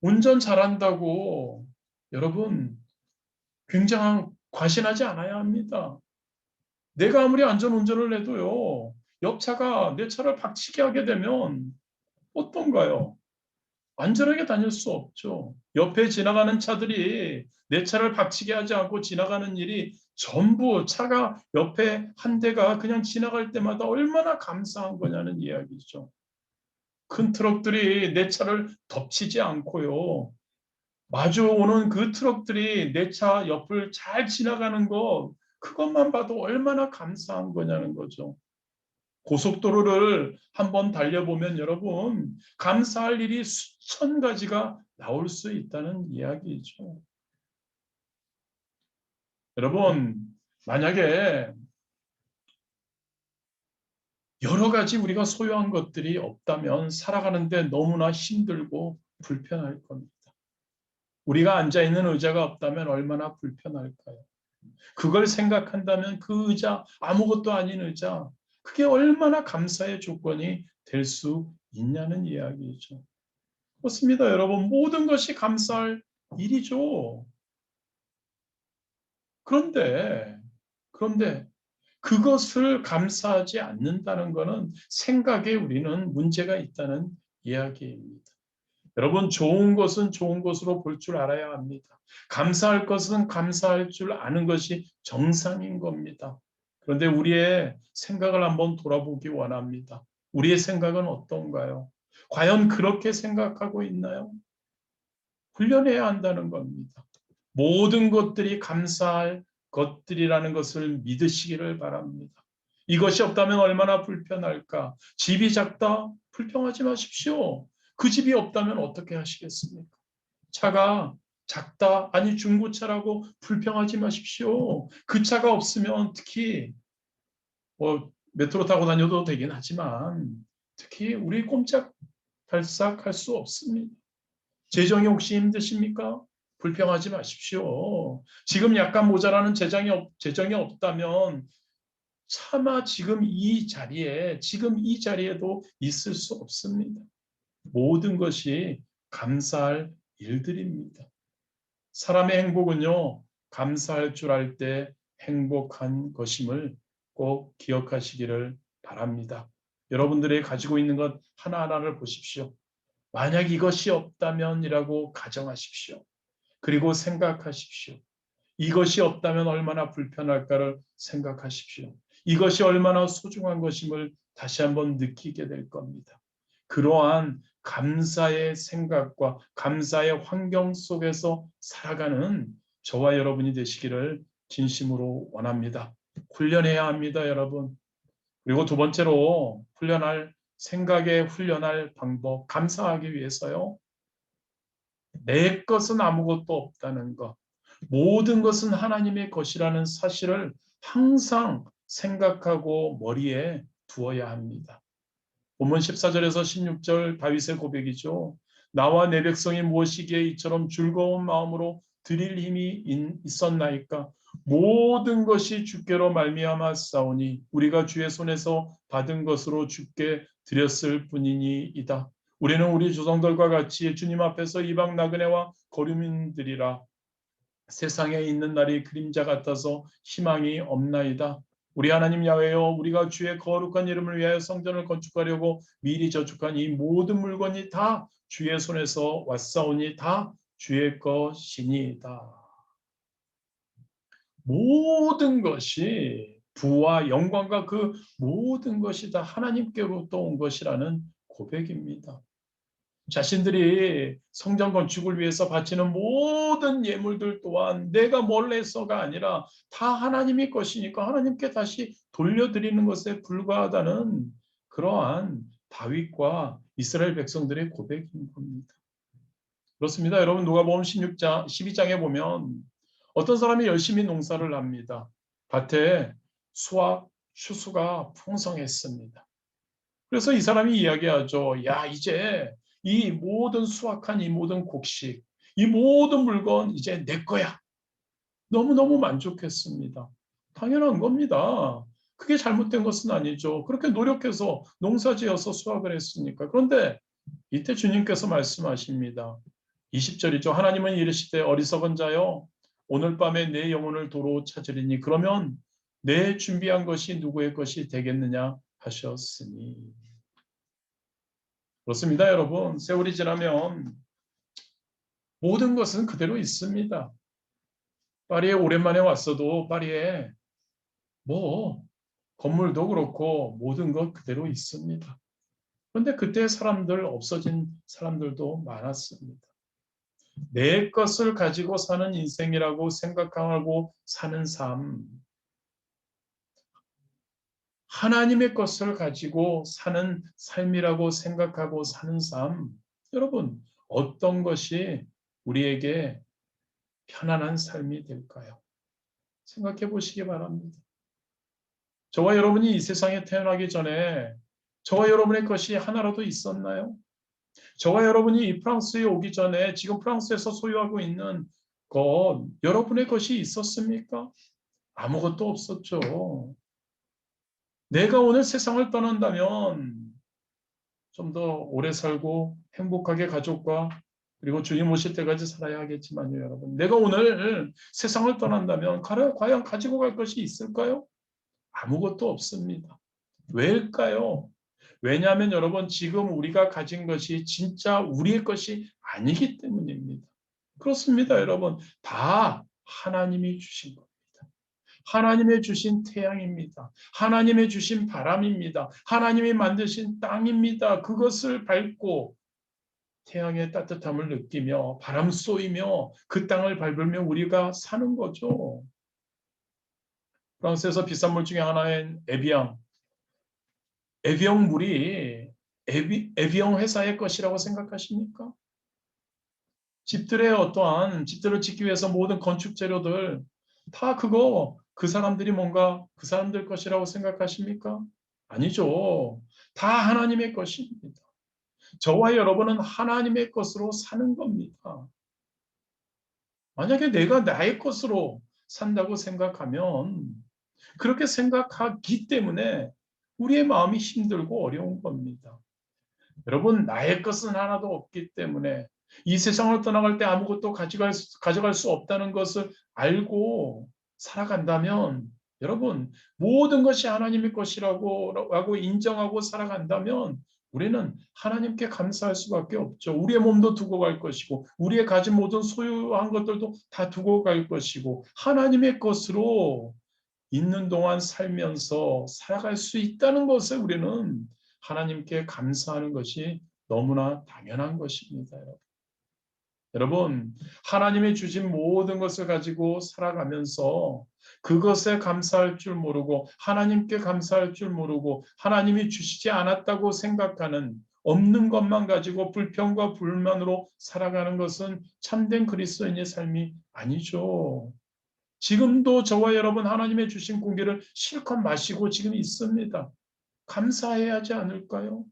운전 잘한다고 여러분 굉장한 과신하지 않아야 합니다. 내가 아무리 안전운전을 해도요. 옆차가 내 차를 박치게 하게 되면 어떤가요? 안전하게 다닐 수 없죠. 옆에 지나가는 차들이 내 차를 박치게 하지 않고 지나가는 일이 전부 차가 옆에 한 대가 그냥 지나갈 때마다 얼마나 감사한 거냐는 이야기죠. 큰 트럭들이 내 차를 덮치지 않고요. 마주오는 그 트럭들이 내 차 옆을 잘 지나가는 거 그것만 봐도 얼마나 감사한 거냐는 거죠. 고속도로를 한번 달려보면 여러분 감사할 일이 수천 가지가 나올 수 있다는 이야기죠. 여러분 만약에 여러 가지 우리가 소유한 것들이 없다면 살아가는데 너무나 힘들고 불편할 겁니다. 우리가 앉아있는 의자가 없다면 얼마나 불편할까요? 그걸 생각한다면 그 의자, 아무것도 아닌 의자, 그게 얼마나 감사의 조건이 될 수 있냐는 이야기죠. 그렇습니다, 여러분. 모든 것이 감사할 일이죠. 그런데 그것을 감사하지 않는다는 것은 생각에 우리는 문제가 있다는 이야기입니다. 여러분, 좋은 것은 좋은 것으로 볼 줄 알아야 합니다. 감사할 것은 감사할 줄 아는 것이 정상인 겁니다. 그런데 우리의 생각을 한번 돌아보기 원합니다. 우리의 생각은 어떤가요? 과연 그렇게 생각하고 있나요? 훈련해야 한다는 겁니다. 모든 것들이 감사할 것들이라는 것을 믿으시기를 바랍니다. 이것이 없다면 얼마나 불편할까? 집이 작다? 불평하지 마십시오. 그 집이 없다면 어떻게 하시겠습니까? 차가 작다? 아니 중고차라고 불평하지 마십시오. 그 차가 없으면 특히 메트로 타고 다녀도 되긴 하지만 특히 우리 꼼짝달싹 할 수 없습니다. 재정이 혹시 힘드십니까? 불평하지 마십시오. 지금 약간 모자라는 재정이 없다면 차마 지금 이 자리에도 있을 수 없습니다. 모든 것이 감사할 일들입니다. 사람의 행복은요, 감사할 줄 알 때 행복한 것임을 꼭 기억하시기를 바랍니다. 여러분들이 가지고 있는 것 하나하나를 보십시오. 만약 이것이 없다면이라고 가정하십시오. 그리고 생각하십시오. 이것이 없다면 얼마나 불편할까를 생각하십시오. 이것이 얼마나 소중한 것임을 다시 한번 느끼게 될 겁니다. 그러한 감사의 생각과 감사의 환경 속에서 살아가는 저와 여러분이 되시기를 진심으로 원합니다. 훈련해야 합니다, 여러분. 그리고 두 번째로 생각에 훈련할 방법, 감사하기 위해서요. 내 것은 아무것도 없다는 것, 모든 것은 하나님의 것이라는 사실을 항상 생각하고 머리에 두어야 합니다. 본문 14절에서 16절 다윗의 고백이죠. 나와 내 백성이 무엇이기에 이처럼 즐거운 마음으로 드릴 힘이 있었나이까. 모든 것이 주께로 말미암아 싸우니 우리가 주의 손에서 받은 것으로 주께 드렸을 뿐이니이다. 우리는 우리 조상들과 같이 주님 앞에서 이방 나그네와 거류민들이라. 세상에 있는 날이 그림자 같아서 희망이 없나이다. 우리 하나님 야훼여, 우리가 주의 거룩한 이름을 위하여 성전을 건축하려고 미리 저축한 이 모든 물건이 다 주의 손에서 왔사오니 다 주의 것이니이다. 모든 것이 부와 영광과 그 모든 것이 다 하나님께로부터 온 것이라는 고백입니다. 자신들이 성전 건축을 위해서 바치는 모든 예물들 또한 내가 뭘 해서가 아니라 다 하나님의 것이니까 하나님께 다시 돌려드리는 것에 불과하다는 그러한 다윗과 이스라엘 백성들의 고백인 겁니다. 그렇습니다. 여러분, 누가복음 12장에 보면 어떤 사람이 열심히 농사를 합니다. 밭에 추수가 풍성했습니다. 그래서 이 사람이 이야기하죠. 야, 이제 이 모든 수확한 이 모든 곡식, 이 모든 물건 이제 내 거야. 너무너무 만족했습니다. 당연한 겁니다. 그게 잘못된 것은 아니죠. 그렇게 노력해서 농사지어서 수확을 했으니까. 그런데 이때 주님께서 말씀하십니다. 20절이죠. 하나님은 이르시되 어리석은 자여 오늘 밤에 내 영혼을 도로 찾으리니 그러면 내 준비한 것이 누구의 것이 되겠느냐 하셨으니. 그렇습니다, 여러분. 세월이 지나면 모든 것은 그대로 있습니다. 파리에 오랜만에 왔어도 파리에 건물도 그렇고 모든 것 그대로 있습니다. 그런데 그때 없어진 사람들도 많았습니다. 내 것을 가지고 사는 인생이라고 생각하고 사는 삶, 하나님의 것을 가지고 사는 삶이라고 생각하고 사는 삶, 여러분, 어떤 것이 우리에게 편안한 삶이 될까요? 생각해 보시기 바랍니다. 저와 여러분이 이 세상에 태어나기 전에 저와 여러분의 것이 하나라도 있었나요? 저와 여러분이 이 프랑스에 오기 전에 지금 프랑스에서 소유하고 있는 것, 여러분의 것이 있었습니까? 아무것도 없었죠. 내가 오늘 세상을 떠난다면 좀 더 오래 살고 행복하게 가족과 그리고 주님 오실 때까지 살아야 하겠지만요, 여러분. 내가 오늘 세상을 떠난다면 과연 가지고 갈 것이 있을까요? 아무것도 없습니다. 왜일까요? 왜냐하면 여러분 지금 우리가 가진 것이 진짜 우리의 것이 아니기 때문입니다. 그렇습니다, 여러분. 다 하나님이 주신 겁니다. 하나님의 주신 태양입니다. 하나님의 주신 바람입니다. 하나님이 만드신 땅입니다. 그것을 밟고 태양의 따뜻함을 느끼며 바람 쏘이며 그 땅을 밟으며 우리가 사는 거죠. 프랑스에서 비싼 물 중에 하나인 에비앙 물이 에비앙 회사의 것이라고 생각하십니까? 집들의 어떠한 집들을 짓기 위해서 모든 건축 재료들 다 그거 그 사람들이 뭔가 그 사람들 것이라고 생각하십니까? 아니죠. 다 하나님의 것입니다. 저와 여러분은 하나님의 것으로 사는 겁니다. 만약에 내가 나의 것으로 산다고 생각하면 그렇게 생각하기 때문에 우리의 마음이 힘들고 어려운 겁니다. 여러분, 나의 것은 하나도 없기 때문에 이 세상을 떠나갈 때 아무것도 가져갈 수 없다는 것을 알고 살아간다면 여러분, 모든 것이 하나님의 것이라고 인정하고 살아간다면 우리는 하나님께 감사할 수밖에 없죠. 우리의 몸도 두고 갈 것이고 우리의 가진 모든 소유한 것들도 다 두고 갈 것이고 하나님의 것으로 있는 동안 살면서 살아갈 수 있다는 것을 우리는 하나님께 감사하는 것이 너무나 당연한 것입니다. 여러분, 하나님이 주신 모든 것을 가지고 살아가면서 그것에 감사할 줄 모르고 하나님께 감사할 줄 모르고 하나님이 주시지 않았다고 생각하는 없는 것만 가지고 불평과 불만으로 살아가는 것은 참된 그리스도인의 삶이 아니죠. 지금도 저와 여러분 하나님의 주신 공기를 실컷 마시고 지금 있습니다. 감사해야 하지 않을까요?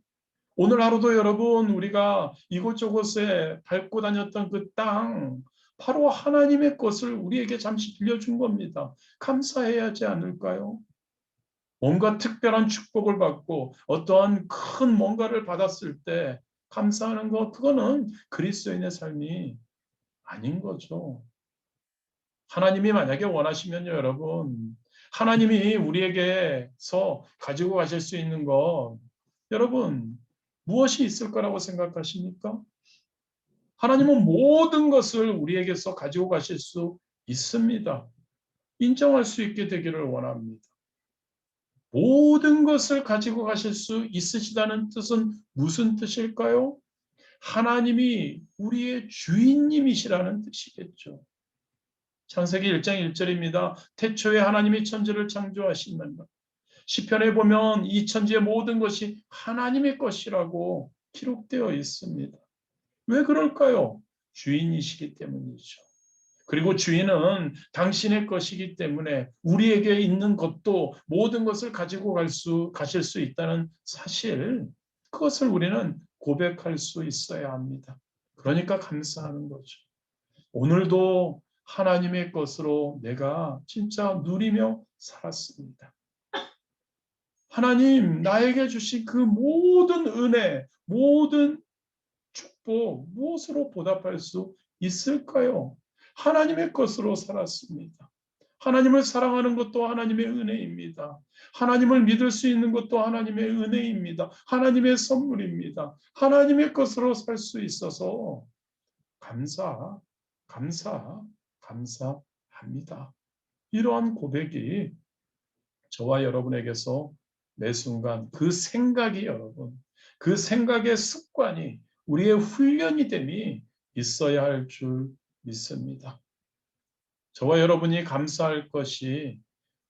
오늘 하루도 여러분 우리가 이곳저곳에 밟고 다녔던 그 땅 바로 하나님의 것을 우리에게 잠시 빌려준 겁니다. 감사해야 하지 않을까요? 뭔가 특별한 축복을 받고 어떠한 큰 뭔가를 받았을 때 감사하는 것 그거는 그리스도인의 삶이 아닌 거죠. 하나님이 만약에 원하시면요, 여러분, 하나님이 우리에게서 가지고 가실 수 있는 것, 여러분, 무엇이 있을 거라고 생각하십니까? 하나님은 모든 것을 우리에게서 가지고 가실 수 있습니다. 인정할 수 있게 되기를 원합니다. 모든 것을 가지고 가실 수 있으시다는 뜻은 무슨 뜻일까요? 하나님이 우리의 주인님이시라는 뜻이겠죠. 창세기 1장 1절입니다. 태초에 하나님이 천지를 창조하시는가. 시편에 보면 이 천지의 모든 것이 하나님의 것이라고 기록되어 있습니다. 왜 그럴까요? 주인이시기 때문이죠. 그리고 주인은 당신의 것이기 때문에 우리에게 있는 것도 모든 것을 가지고 가실 수 있다는 사실, 그것을 우리는 고백할 수 있어야 합니다. 그러니까 감사하는 거죠. 오늘도 하나님의 것으로 내가 진짜 누리며 살았습니다. 하나님, 나에게 주신 그 모든 은혜, 모든 축복, 무엇으로 보답할 수 있을까요? 하나님의 것으로 살았습니다. 하나님을 사랑하는 것도 하나님의 은혜입니다. 하나님을 믿을 수 있는 것도 하나님의 은혜입니다. 하나님의 선물입니다. 하나님의 것으로 살 수 있어서 감사, 감사, 감사합니다. 이러한 고백이 저와 여러분에게서 매 순간 그 생각이 여러분, 그 생각의 습관이 우리의 훈련이 됨이 있어야 할 줄 믿습니다. 저와 여러분이 감사할 것이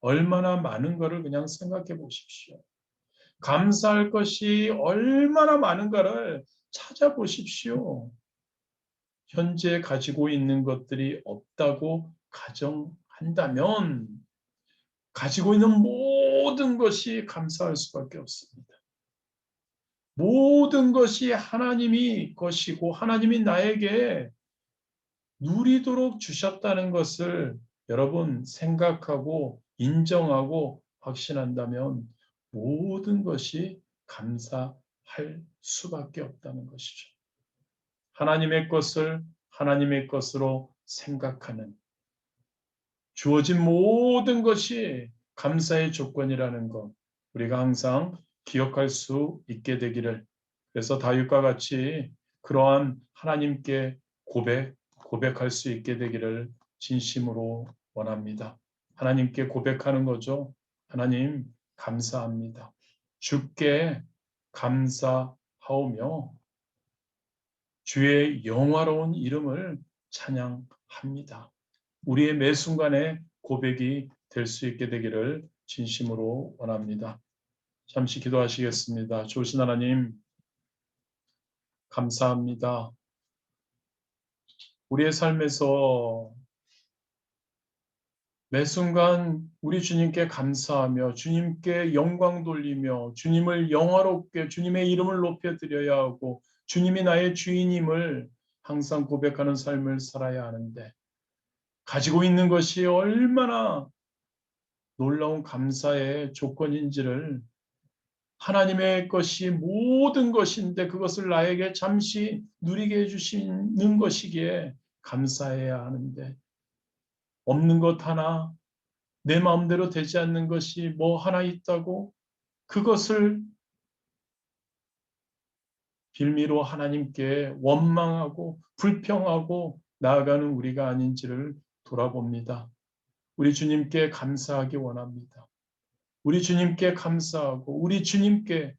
얼마나 많은 것을 그냥 생각해 보십시오. 감사할 것이 얼마나 많은가를 찾아보십시오. 현재 가지고 있는 것들이 없다고 가정한다면 가지고 있는 모든 것이 감사할 수밖에 없습니다. 모든 것이 하나님이 것이고 하나님이 나에게 누리도록 주셨다는 것을 여러분 생각하고 인정하고 확신한다면 모든 것이 감사할 할 수밖에 없다는 것이죠. 하나님의 것을 하나님의 것으로 생각하는, 주어진 모든 것이 감사의 조건이라는 것, 우리가 항상 기억할 수 있게 되기를. 그래서 다윗과 같이 그러한 하나님께 고백할 수 있게 되기를 진심으로 원합니다. 하나님께 고백하는 거죠. 하나님 감사합니다. 주께 감사하오며 주의 영화로운 이름을 찬양합니다. 우리의 매 순간에 고백이 될 수 있게 되기를 진심으로 원합니다. 잠시 기도하시겠습니다. 좋으신 하나님, 감사합니다. 우리의 삶에서 매 순간 우리 주님께 감사하며 주님께 영광 돌리며 주님을 영화롭게 주님의 이름을 높여드려야 하고 주님이 나의 주인임을 항상 고백하는 삶을 살아야 하는데, 가지고 있는 것이 얼마나 놀라운 감사의 조건인지를, 하나님의 것이 모든 것인데 그것을 나에게 잠시 누리게 해주시는 것이기에 감사해야 하는데, 없는 것 하나, 내 마음대로 되지 않는 것이 뭐 하나 있다고 그것을 빌미로 하나님께 원망하고 불평하고 나아가는 우리가 아닌지를 돌아봅니다. 우리 주님께 감사하기 원합니다. 우리 주님께 감사하고 우리 주님께,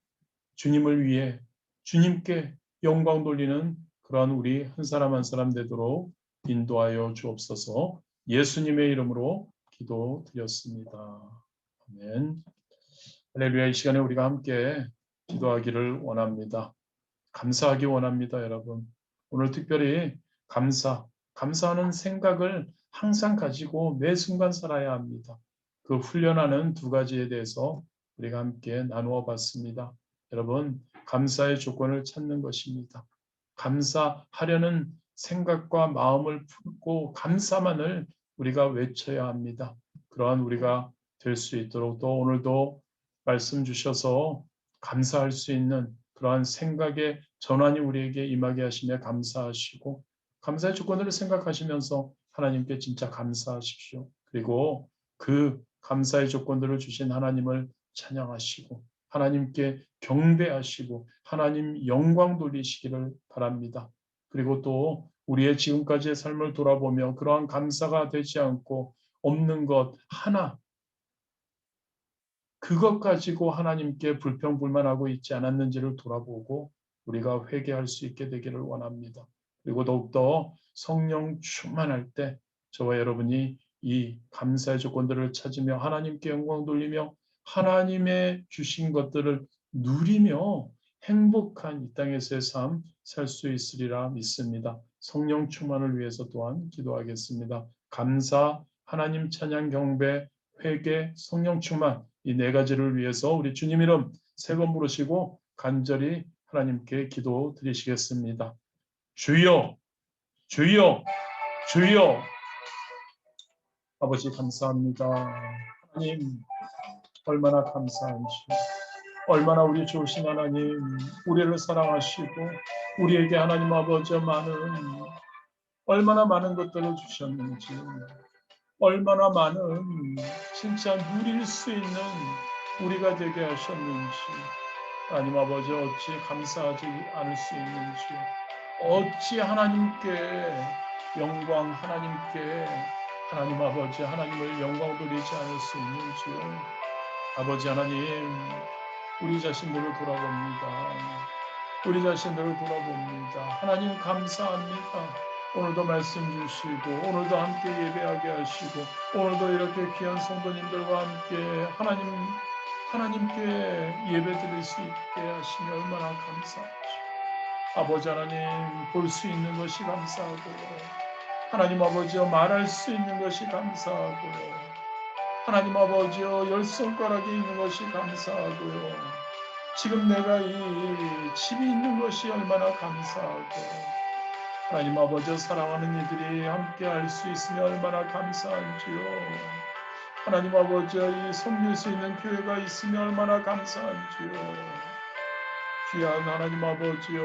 주님을 위해 주님께 영광 돌리는 그러한 우리 한 사람 한 사람 되도록 인도하여 주옵소서. 예수님의 이름으로 기도드렸습니다. 아멘. 할렐루야. 이 시간에 우리가 함께 기도하기를 원합니다. 감사하기 원합니다, 여러분. 오늘 특별히 감사하는 생각을 항상 가지고 매 순간 살아야 합니다. 그 훈련하는 두 가지에 대해서 우리가 함께 나누어 봤습니다. 여러분, 감사의 조건을 찾는 것입니다. 감사하려는 생각과 마음을 품고 감사만을 우리가 외쳐야 합니다. 그러한 우리가 될 수 있도록, 또 오늘도 말씀 주셔서 감사할 수 있는 그러한 생각의 전환이 우리에게 임하게 하시며 감사하시고, 감사의 조건을 생각하시면서 하나님께 진짜 감사하십시오. 그리고 그 감사의 조건들을 주신 하나님을 찬양하시고 하나님께 경배하시고 하나님 영광 돌리시기를 바랍니다. 그리고 또 우리의 지금까지의 삶을 돌아보며 그러한 감사가 되지 않고 없는 것 하나, 그것 가지고 하나님께 불평불만하고 있지 않았는지를 돌아보고 우리가 회개할 수 있게 되기를 원합니다. 그리고 더욱더 성령 충만할 때 저와 여러분이 이 감사의 조건들을 찾으며 하나님께 영광 돌리며 하나님의 주신 것들을 누리며 행복한 이 땅에서의 삶 살 수 있으리라 믿습니다. 성령 충만을 위해서 또한 기도하겠습니다. 감사, 하나님 찬양, 경배, 회개, 성령 충만, 이 네 가지를 위해서 우리 주님 이름 세 번 부르시고 간절히 하나님께 기도 드리시겠습니다. 주여, 주여, 주여. 아버지 감사합니다. 하나님 얼마나 감사한지, 얼마나 우리 좋으신 하나님 우리를 사랑하시고 우리에게 하나님 아버지 얼마나 많은 것들을 주셨는지, 얼마나 많은 진짜 누릴 수 있는 우리가 되게 하셨는지, 하나님 아버지 어찌 감사하지 않을 수 있는지, 어찌 하나님께 영광, 하나님께 하나님 아버지 하나님을 영광 돌리지 않을 수 있는지요. 아버지 하나님, 우리 자신들을 돌아봅니다. 우리 자신들을 돌아봅니다. 하나님 감사합니다. 오늘도 말씀 주시고 오늘도 함께 예배하게 하시고 오늘도 이렇게 귀한 성도님들과 함께 하나님께 예배 드릴 수 있게 하시니 얼마나 감사하죠. 아버지 하나님, 볼 수 있는 것이 감사하고요. 하나님 아버지여, 말할 수 있는 것이 감사하고요. 하나님 아버지여, 열 손가락에 있는 것이 감사하고요. 지금 내가 이 집이 있는 것이 얼마나 감사하고, 하나님 아버지 사랑하는 이들이 함께 할 수 있으면 얼마나 감사한지요. 하나님 아버지 이 섬길 수 있는 교회가 있으면 얼마나 감사한지요. 귀한 하나님 아버지요,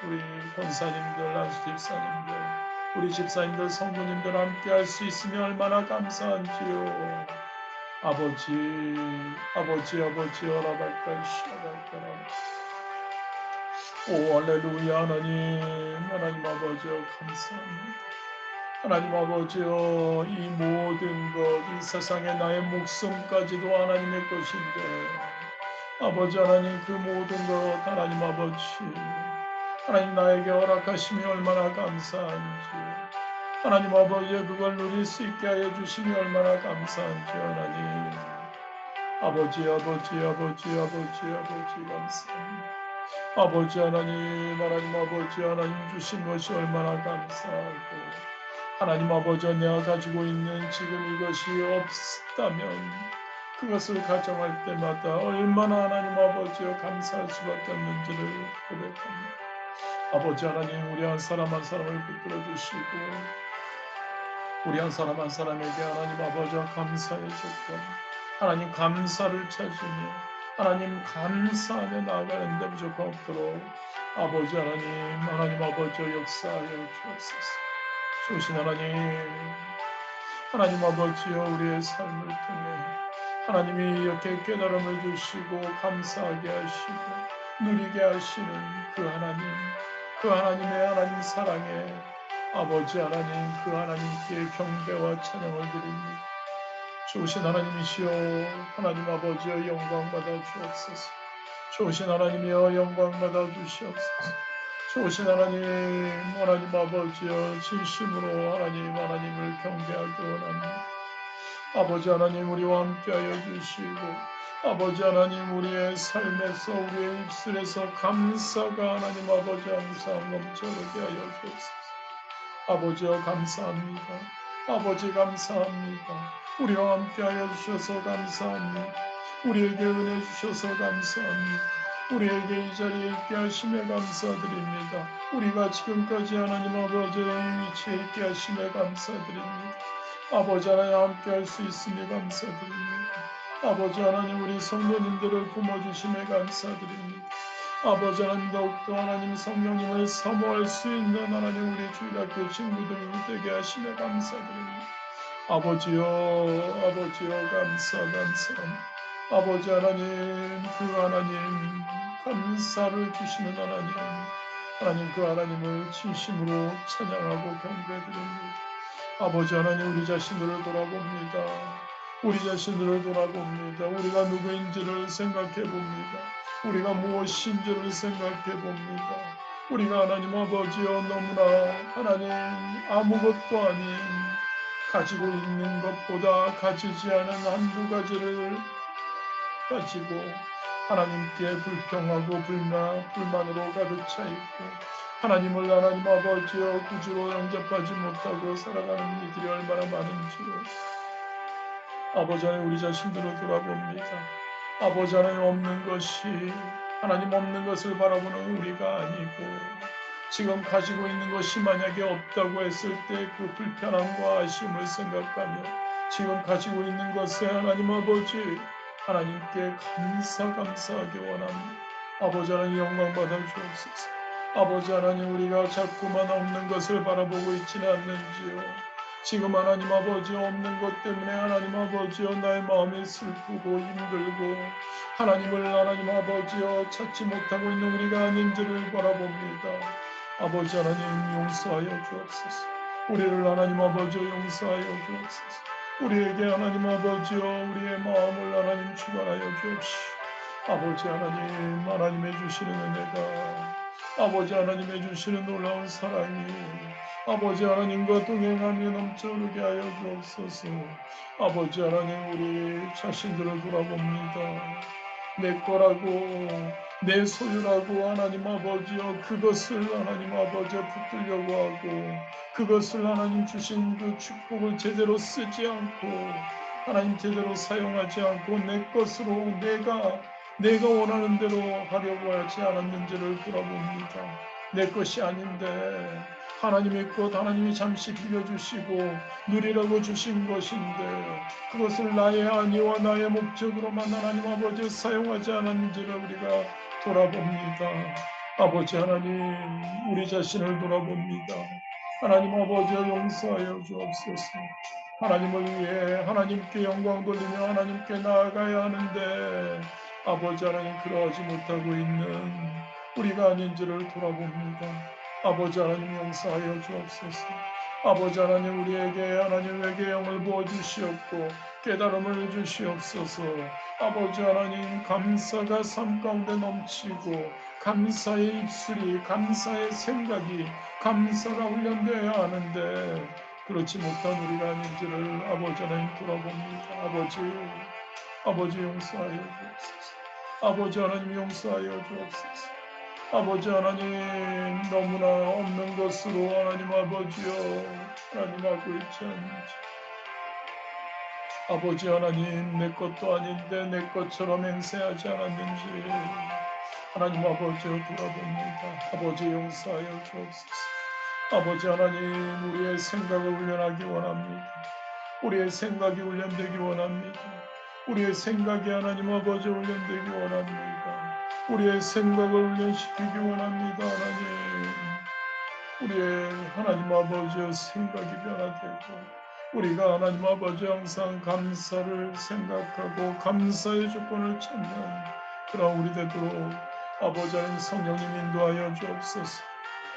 우리 권사님들, 안수 집사님들, 우리 집사님들, 성도님들 함께 할 수 있으면 얼마나 감사한지요. 아버지, 아버지, 라발까시아발까라. 오, 할렐루야. 하나님 아버지요, 감사합니다. 하나님 아버지요, 이 모든 것, 이 세상에 나의 목숨까지도 하나님의 것인데, 아버지 하나님, 그 모든 것 하나님 아버지, 하나님 나에게 허락하심이 얼마나 감사한지, 하나님 아버지, 그걸 누릴 수 있게 하여 주심이 얼마나 감사한지. 하나님 아버지, 감사합니다. 아버지 하나님 주신 것이 얼마나 감사하고, 하나님 아버지, 내가 가지고 있는 지금 이것이 없다면 그것을 가정할 때마다 얼마나 하나님 아버지여 감사할 수밖에 없는지를 고백합니다. 아버지 하나님, 우리 한 사람 한 사람을 붙들어 주시고, 우리 한 사람 한 사람에게 하나님 아버지와 감사의 조건, 하나님 감사를 찾으며 하나님 감사 안에 나아가는데 무조건 없도록 아버지 하나님 아버지여 역사하여 주옵소서. 좋으신 하나님 아버지여, 우리의 삶을 통해 하나님이 이렇게 깨달음을 주시고 감사하게 하시고 누리게 하시는 그 하나님의 하나님 사랑에 아버지 하나님, 그 하나님께 경배와 찬양을 드립니다. 좋으신 하나님이시여, 하나님 아버지여 영광 받아 주옵소서. 좋으신 하나님이여 영광 받아 주시옵소서. 좋으신 하나님 아버지여, 진심으로 하나님을 경배하기 원합니다. 아버지 하나님, 우리와 함께하여 주시고, 아버지 하나님, 우리의 삶에서, 우리의 입술에서 감사가 하나님 아버지 항상 넘쳐나게 하여 주옵소서. 아버지여 감사합니다. 아버지 감사합니다. 우리와 함께하여 주셔서 감사합니다. 우리에게 은혜 주셔서 감사합니다. 우리에게 이 자리에 있게 하심에 감사드립니다. 우리가 지금까지 하나님 아버지의 위치에 있게 하심에 감사드립니다. 아버지 하나님 함께할 수 있으니 감사드립니다. 아버지 하나님, 우리 성도님들을 품어주심에 감사드립니다. 아버지 하나님, 더욱더 하나님 성령님을 사모할 수 있는 하나님 우리 주일학교 친구들을 되게 하심에 감사드립니다. 아버지여 감사합니다. 아버지 하나님, 그 하나님 감사를 주시는 하나님 그 하나님을 진심으로 찬양하고 경배드립니다. 아버지 하나님, 우리 자신들을 돌아봅니다. 우리가 누구인지를 생각해 봅니다. 우리가 무엇인지를 생각해 봅니다. 우리가 하나님 아버지여 너무나 하나님 아무것도 아닌 가지고 있는 것보다 가지지 않은 한두 가지를 가지고 하나님께 불평하고 불만으로 가득 차 있고, 하나님을 하나님 아버지여 구주로 영접하지 못하고 살아가는 이들이 얼마나 많은지요. 아버지 하나님, 우리 자신들을 돌아봅니다. 아버지 하나님, 하나님 없는 것을 바라보는 우리가 아니고, 지금 가지고 있는 것이 만약에 없다고 했을 때 그 불편함과 아쉬움을 생각하며 지금 가지고 있는 것에 하나님 아버지 하나님께 감사하기 원합니다. 아버지 하나님, 영광 받아 주옵소서. 아버지 하나님, 우리가 자꾸만 없는 것을 바라보고 있지는 않는지요. 지금 하나님 아버지 없는 것 때문에 하나님 아버지여 나의 마음이 슬프고 힘들고 하나님을 하나님 아버지여 찾지 못하고 있는 우리가 아닌지를 바라봅니다. 아버지 하나님, 용서하여 주옵소서. 우리를 하나님 아버지여 용서하여 주옵소서. 우리에게 하나님 아버지여 우리의 마음을 하나님 주관하여 주옵시오. 아버지 하나님의 주시는 은혜가, 아버지 하나님의 주시는 놀라운 사랑이 아버지 하나님과 동행하며 넘쳐오게 하여 주옵소서. 아버지 하나님, 우리 자신들을 돌아봅니다. 내 거라고 내 소유라고 하나님 아버지여 그것을 하나님 아버지여 붙들려고 하고, 그것을 하나님 주신 그 축복을 제대로 쓰지 않고 하나님 제대로 사용하지 않고 내 것으로 내가 원하는 대로 하려고 하지 않았는지를 돌아봅니다. 내 것이 아닌데 하나님의 것, 하나님이 잠시 빌려주시고 누리라고 주신 것인데 그것을 나의 안위와 나의 목적으로만 하나님 아버지 사용하지 않았는지를 우리가 돌아봅니다. 아버지 하나님, 우리 자신을 돌아봅니다. 하나님 아버지여 용서하여 주옵소서. 하나님을 위해 하나님께 영광 돌리며 하나님께 나아가야 하는데 아버지 하나님 그러하지 못하고 있는 우리가 아닌지를 돌아봅니다. 아버지 하나님 용서하여 주옵소서. 아버지 하나님 우리에게 하나님에게 영을 부어주시옵고 깨달음을 주시옵소서. 아버지 하나님 감사가 삶 가운데 넘치고 감사의 입술이 감사의 생각이 감사가 훈련되어야 하는데 그렇지 못한 우리가 아닌지를 아버지 하나님 돌아봅니다. 아버지 용서하여 주옵소서. 아버지 하나님 용서하여 주옵소서. 아버지 하나님 너무나 없는 것으로 하나님 아버지여 하나님 하고 있지 않는지 아버지 하나님 내 것도 아닌데 내 것처럼 행세하지 않았는지 하나님 아버지여 돌아봅니다. 아버지 용서하여 주옵소서. 아버지 하나님 우리의 생각을 훈련하기 원합니다. 우리의 생각이 훈련되기 원합니다. 우리의 생각이 하나님 아버지 훈련되기 원합니다. 우리의 생각을 훈련시키기 원합니다. 하나님 우리의 하나님 아버지의 생각이 변화되고 우리가 하나님 아버지 항상 감사를 생각하고 감사의 조건을 찾는 그런 우리 되도록 아버지 하나님 성령님 인도하여 주옵소서.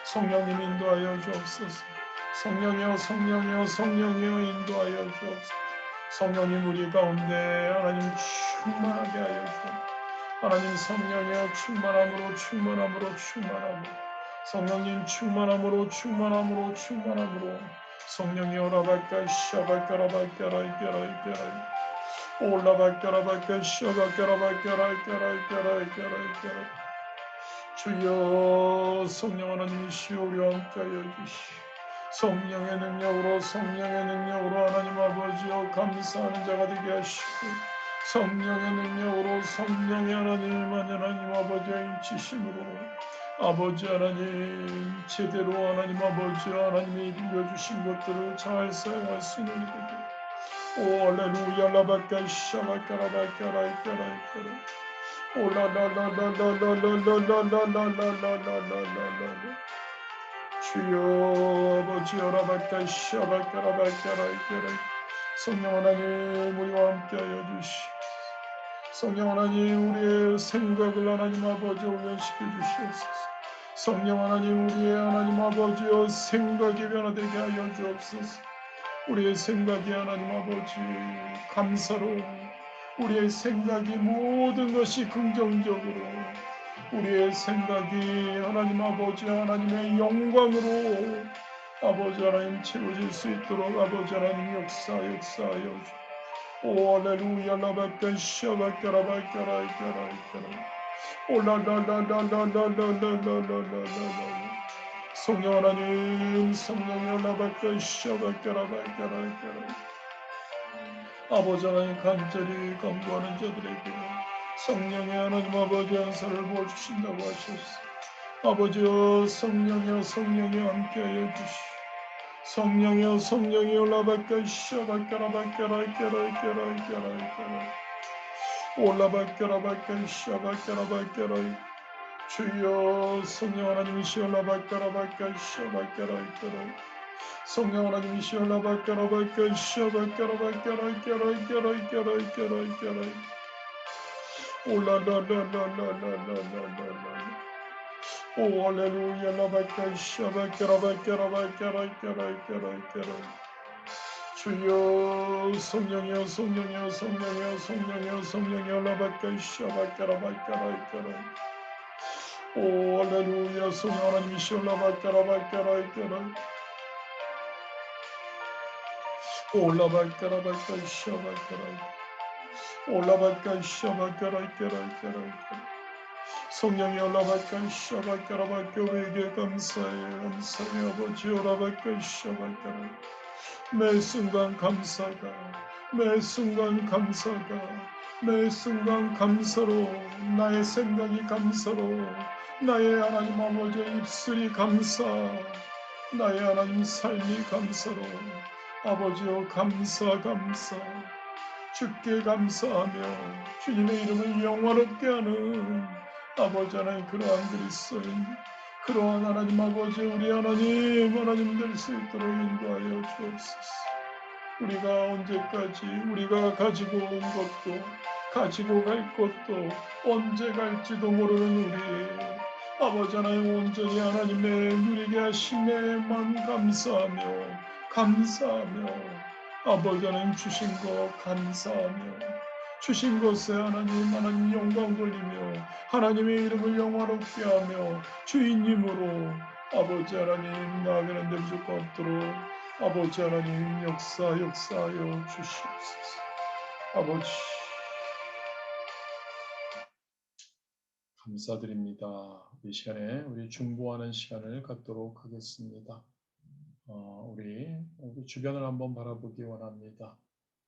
성령님 인도하여 주옵소서. 성령이여 인도하여 주옵소서. 성령님 우리 가운데 하나님 충만하게 하여 주옵소서. 하나님 성령이여 충만함으로 성령님 충만함으로 성령이여 라바까 샤바까라바까라 이까라 올라바까라바까 샤바까라바까라 이까라 주여 성령 하나님이시여 우리와 함께하여 주시오. 성령의 능력으로 하나님 아버지여 감사하는 자가 되게 하시고 성령의 능력으로 성령의 하나님 아버지의 인치심으로 아버지 하나님 제대로 하나님 아버지와 하나님이 빌려주신 것들을 잘 사용할 수 있는 일이고 오 할렐루야 라바까 샤바까라바까라 이까라 오라라라라라라라라라라라라라라라라 주여 아버지여 라바까 샤바까라바까라 이까라 성령 하나님 우리와 함께하여 주시옵소서. 성령 하나님 우리의 생각을 하나님 아버지 훈련시켜 주시옵소서. 성령 하나님 우리의 하나님 아버지여 생각이 변화되게 하여 주옵소서. 우리의 생각이 하나님 아버지 감사로 우리의 생각이 모든 것이 긍정적으로 우리의 생각이 하나님 아버지 하나님의 영광으로 아버지 하나님 채워질 수 있도록 아버지 하나님 역사하여 주옵소서. 오 할렐루야 라바까 샤바까라바까라 이까라 오라라라라라라라라라라라라 성령 하나님 성령이여 라바까 샤바까라바까라 이까라 아버지 하나님 간절히 간구하는 자들에게 성령의 하나님 아버지 한사를 부어주신다고 하셨어. 아버지여 성령이여 함께하여 주시오. 성령이여 라바까 샤바까라바까라 이까라 올라바까라바까 샤바까라바까라 주여 성령 하나님이시여 라바까라바까 샤바까라 이까라 성령 하나님이시여 라바까라바까 샤바까라바까라 이까라 올라라라라라라라라라 오 할렐루야 라바까 샤바까라바까라 이까라 주여 성령이여 라바까 샤바까라바까라 이까라 오 할렐루야 성령 하나님이시여 라바까라바까라 이까라 올라바까라바까 샤바까라 올라바까 샤바까라 이까라 성령이여 라바까 샤바까라바까 우리에게 감사해 아버지 라바까 샤바까라 매 순간 감사가 감사로 나의 생각이 감사로 나의 하나님 아버지의 입술이 감사 나의 하나님 삶이 감사로 아버지여 감사 주께 감사하며 주님의 이름을 영화롭게 하는 아버지 하나님, 그러한 그리스도인, 그러한 하나님 아버지, 우리 하나님 될 수 있도록 인도하여 주옵소서. 우리가 언제까지 우리가 가지고 온 것도 가지고 갈 것도 언제 갈지도 모르는 우리 아버지 하나님, 온전히 하나님의 누리게 하심에만 감사하며 아버지 하나님 주신 것 감사하며 주신 것에 하나님 영광 돌리며 하나님의 이름을 영화롭게 하며 주인님으로 아버지 하나님 나아가는 데 부족가 없도록 아버지 하나님 역사하여 주시옵소서. 아버지 감사드립니다. 이 시간에 우리 중보하는 시간을 갖도록 하겠습니다. 우리 주변을 한번 바라보기 원합니다.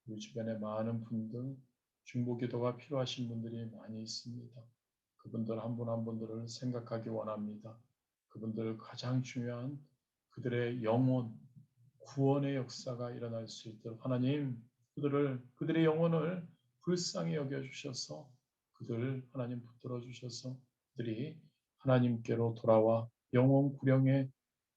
우리 주변에 많은 분들, 중보기도가 필요하신 분들이 많이 있습니다. 그분들 한 분 한 분들을 생각하기 원합니다. 그분들 가장 중요한 그들의 영혼, 구원의 역사가 일어날 수 있도록 하나님 그들의 영혼을 불쌍히 여겨주셔서 그들 하나님 붙들어 주셔서 그들이 하나님께로 돌아와 영혼 구령의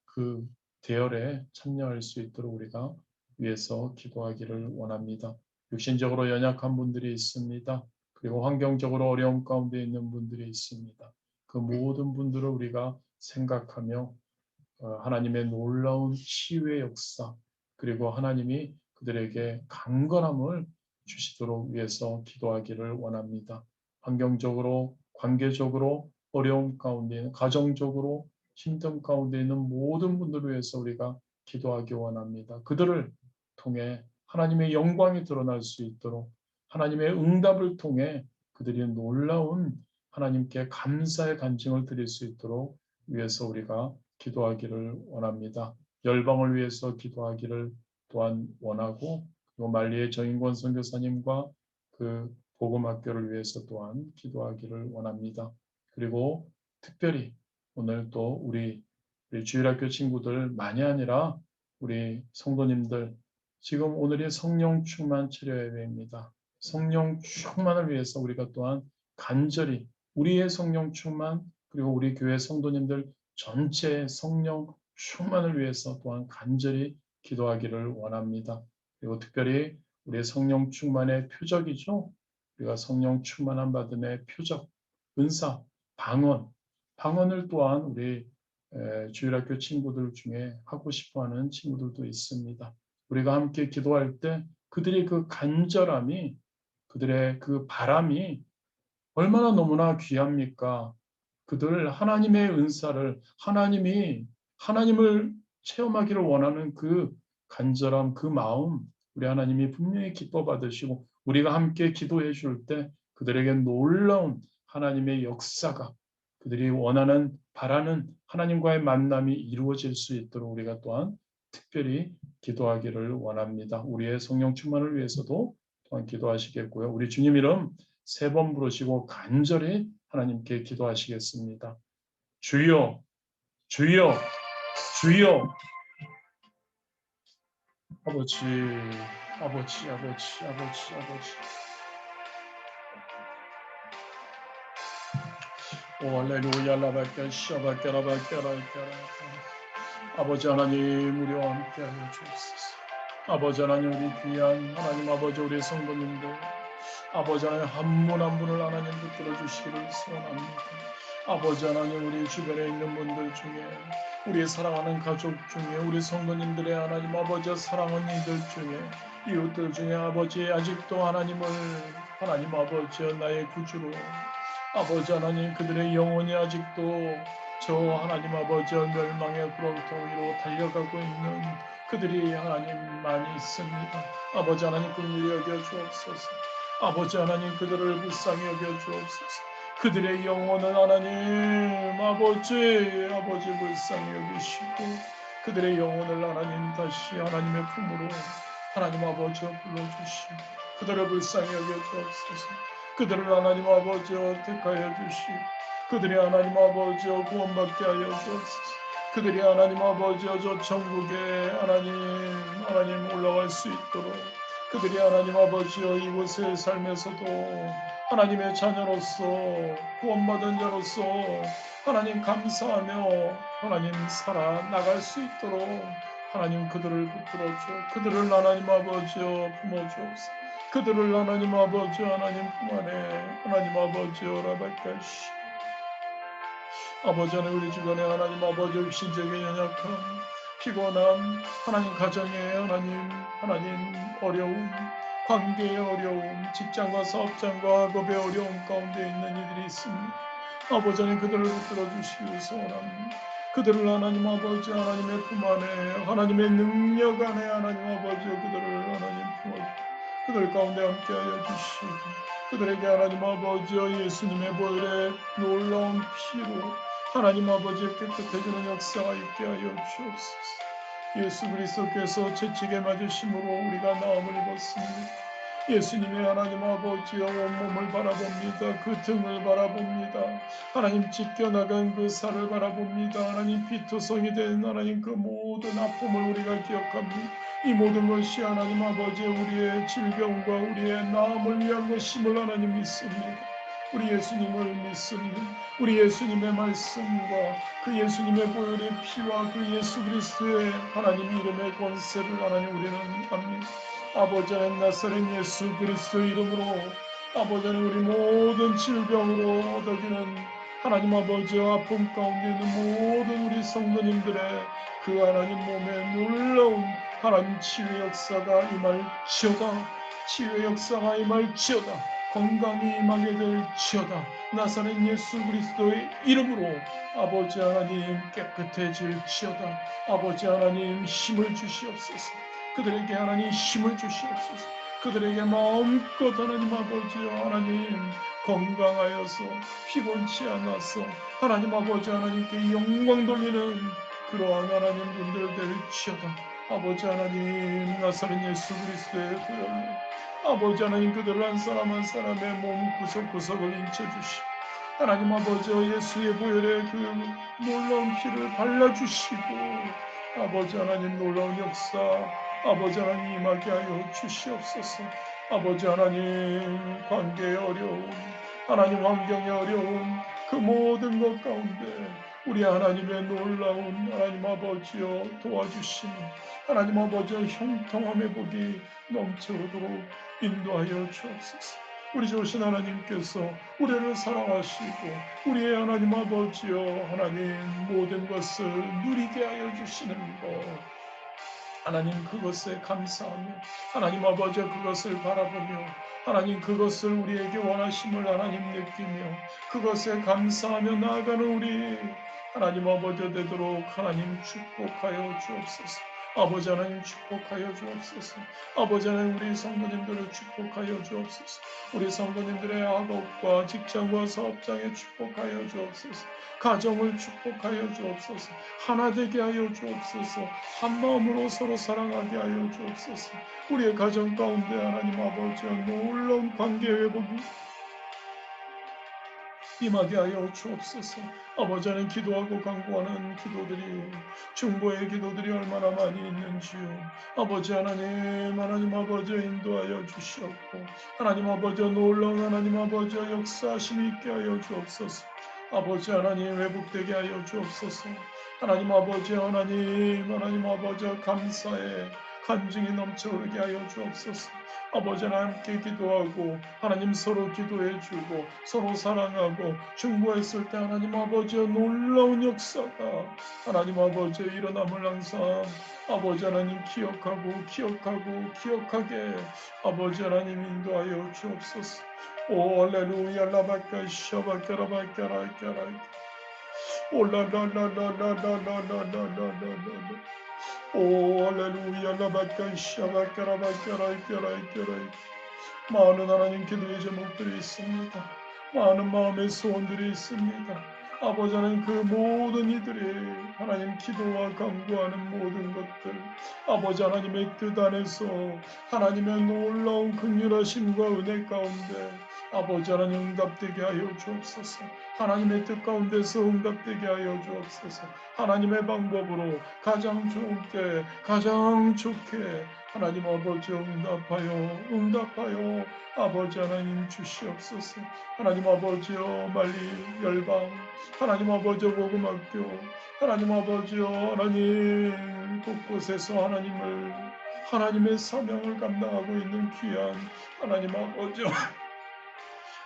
그 대열에 참여할 수 있도록 우리가 위해서 기도하기를 원합니다. 육신적으로 연약한 분들이 있습니다. 그리고 환경적으로 어려움 가운데 있는 분들이 있습니다. 그 모든 분들을 우리가 생각하며 하나님의 놀라운 치유의 역사 그리고 하나님이 그들에게 강건함을 주시도록 위해서 기도하기를 원합니다. 환경적으로, 관계적으로 어려움 가운데 있는, 가정적으로 힘든 가운데 있는 모든 분들을 위해서 우리가 기도하기 원합니다. 그들을 통해 하나님의 영광이 드러날 수 있도록 하나님의 응답을 통해 그들이 놀라운 하나님께 감사의 간증을 드릴 수 있도록 위해서 우리가 기도하기를 원합니다. 열방을 위해서 기도하기를 또한 원하고 또 말리의 정인권 선교사님과 그 복음학교를 위해서 또한 기도하기를 원합니다. 그리고 특별히 오늘 또 우리 주일학교 친구들만이 아니라 우리 성도님들 지금 오늘이 성령 충만 치료 예배입니다. 성령 충만을 위해서 우리가 또한 간절히 우리의 성령 충만 그리고 우리 교회 성도님들 전체 성령 충만을 위해서 또한 간절히 기도하기를 원합니다. 그리고 특별히 우리의 성령 충만의 표적이죠. 우리가 성령 충만함 받음의 표적, 은사, 방언을 또한 우리 주일학교 친구들 중에 하고 싶어하는 친구들도 있습니다. 우리가 함께 기도할 때 그들의 그 간절함이 그들의 그 바람이 얼마나 너무나 귀합니까? 그들 하나님의 은사를 하나님을 체험하기를 원하는 그 간절함, 그 마음 우리 하나님이 분명히 기뻐 받으시고 우리가 함께 기도해 줄 때 그들에게 놀라운 하나님의 역사가 그들이 원하는 바라는 하나님과의 만남이 이루어질 수 있도록 우리가 또한 특별히 기도하기를 원합니다. 우리의 성령 충만을 위해서도 또한 기도하시겠고요. 우리 주님 이름 3번 부르시고 간절히 하나님께 기도하시겠습니다. 주여, 주여, 주여. 아버지. 오 할렐루야 라바께 샤바케라바케라. 아버지 하나님 우리와 함께하여 주옵소서. 아버지 하나님 우리 귀한 하나님 아버지 우리 성도님들 아버지 하나님 한 분 한 분을 하나님 붙들어 주시기를 소원합니다. 아버지 하나님 우리 주변에 있는 분들 중에 우리 사랑하는 가족 중에 우리 성도님들의 하나님 아버지 사랑하는 이들 중에 이웃들 중에 아버지 아직도 하나님 아버지 나의 구주로 아버지 하나님 그들의 영혼이 아직도 저 하나님 아버지 멸망의 구렁텅이로 달려가고 있는 그들이 하나님 많이 있습니다. 아버지 하나님 긍휼히 여겨 주옵소서. 아버지 하나님 그들을 불쌍히 여겨 주옵소서. 그들의 영혼을 하나님 아버지 불쌍히 여기시고 그들의 영혼을 하나님 다시 하나님의 품으로 하나님 아버지 불러주시고 그들을 불쌍히 여겨 주옵소서. 그들을 하나님 아버지 택하여 주시고 그들이 하나님 아버지 구원받게 하여 주옵소서. 그들이 하나님 아버지 저 천국에 하나님 올라갈 수 있도록 그들이 하나님 아버지 이곳에 살면서도 하나님의 자녀로서 구원받은 자로서 하나님 감사하며 하나님 살아나갈 수 있도록 하나님 그들을 붙들어줘. 그들을 하나님 아버지여 품어주옵소서. 그들을 하나님 아버지 하나님 품 안에 하나님 아버지여 라바까시 아버지 하나님 우리 주변에 하나님 아버지 육신적인 연약함 피곤함 하나님 가정의 하나님 어려움 관계의 어려움 직장과 사업장과 학업의 어려움 가운데 있는 이들이 있습니다. 아버지 하나님 그들을 붙들어 주시기 소원합니다. 그들을 하나님 아버지 하나님의 품 안에 하나님의 능력 안에 하나님 아버지 그들을 하나님 품어 그들 가운데 함께하여 주시고 그들에게 하나님 아버지 예수님의 보혈의 놀라운 피로 하나님 아버지의 깨끗해지는 역사가 있게 하여 주옵소서. 예수 그리스도께서 채찍에 맞으심으로 우리가 나음을 입었습니다. 예수님의 하나님 아버지여 온몸을 바라봅니다. 그 등을 바라봅니다. 하나님 찢겨나간 그 살을 바라봅니다. 하나님 피투성이 된 하나님 그 모든 아픔을 우리가 기억합니다. 이 모든 것이 하나님 아버지 우리의 질병과 우리의 나음을 위한 것임을 하나님 믿습니다. 우리 예수님을 믿습니다. 우리 예수님의 말씀과 그 예수님의 보혈의 피와 그 예수 그리스도의 하나님 이름의 권세를 하나님 우리는 압니다. 아버지 하나님 나사렛 예수 그리스도 이름으로 아버지 하나님 우리 모든 질병으로 얻어지는 하나님 아버지 아픔 가운데 있는 모든 우리 성도님들의 그 하나님 몸에 놀라운 하나님 치유의 역사가 임할지어다. 치유의 역사가 임할지어다. 건강이 임하게 될지어다. 나사렛 예수 그리스도의 이름으로 아버지 하나님 깨끗해질지어다. 아버지 하나님 힘을 주시옵소서. 그들에게 하나님 힘을 주시옵소서. 그들에게 마음껏 하나님 아버지여 하나님 건강하여서 피곤치 않아서 하나님 아버지 하나님께 영광 돌리는 그러한 하나님 분들 될지어다. 아버지 하나님 나사렛 예수 그리스도의 보혈로 아버지 하나님 그들 한 사람 한 사람의 몸 구석구석을 인쳐주시고 하나님 아버지 예수의 보혈의 그 놀라운 피를 발라주시고 아버지 하나님 놀라운 역사 아버지 하나님 임하게 하여 주시옵소서. 아버지 하나님 관계의 어려움 하나님 환경의 어려움 그 모든 것 가운데 우리 하나님의 놀라운 하나님 아버지여 도와주시며 하나님 아버지의 형통함의 복이 넘쳐오도록 인도하여 주옵소서. 우리 좋으신 하나님께서 우리를 사랑하시고 우리의 하나님 아버지여 하나님 모든 것을 누리게 하여 주시는 것 하나님 그것에 감사하며 하나님 아버지 그것을 바라보며 하나님 그것을 우리에게 원하심을 하나님 느끼며 그것에 감사하며 나아가는 우리 하나님 아버지 되도록 하나님 축복하여 주옵소서. 아버지 하나님 축복하여 주옵소서. 아버지 하나님 우리 성도님들을 축복하여 주옵소서. 우리 성도님들의 학업과 직장과 사업장에 축복하여 주옵소서. 가정을 축복하여 주옵소서. 하나 되게 하여 주옵소서. 한 마음으로 서로 사랑하게 하여 주옵소서. 우리의 가정 가운데 하나님 아버지와 놀라운 관계 회복이 임하게 하여 주옵소서. 아버지 하나님 기도하고 간구하는 기도들이 중보의 기도들이 얼마나 많이 있는지요. 아버지 하나님 아버지 인도하여 주시옵고 하나님 아버지 놀라운 하나님 아버지 역사하심이 있게 하여 주옵소서. 아버지 하나님 회복되게 하여 주옵소서. 하나님 아버지 하나님 아버지 감사의 간증이 넘쳐오르게 하여 주옵소서. 아버지와 함께 기도하고 하나님 서로 기도해주고 서로 사랑하고 중보했을 때 하나님 아버지의 놀라운 역사가 하나님 아버지의 일어남을 항상 아버지 하나님 기억하게 아버지 하나님 인도하여 주옵소서. 오 할렐루야 라바카 샤바카라바카라카라 올라라라라라라라라라라라 오 할렐루야 라바카 샤바카라바카라카라카라 많은 하나님 기도의 제목들이 있습니다. 많은 마음의 소원들이 있습니다. 아버지 하나님 그 모든 이들이 하나님 기도와 간구하는 모든 것들 아버지 하나님의 뜻 안에서 하나님의 놀라운 긍휼하심과 은혜 가운데 아버지 하나님 응답되게 하여 주옵소서. 하나님의 뜻 가운데서 응답되게 하여 주옵소서. 하나님의 방법으로 가장 좋은 때 가장 좋게 하나님 아버지 응답하여 아버지 하나님 주시옵소서. 하나님 아버지여 말리 열방, 하나님 아버지여 복음학교, 하나님 아버지여 하나님 곳곳에서 하나님의 사명을 감당하고 있는 귀한 하나님 아버지여,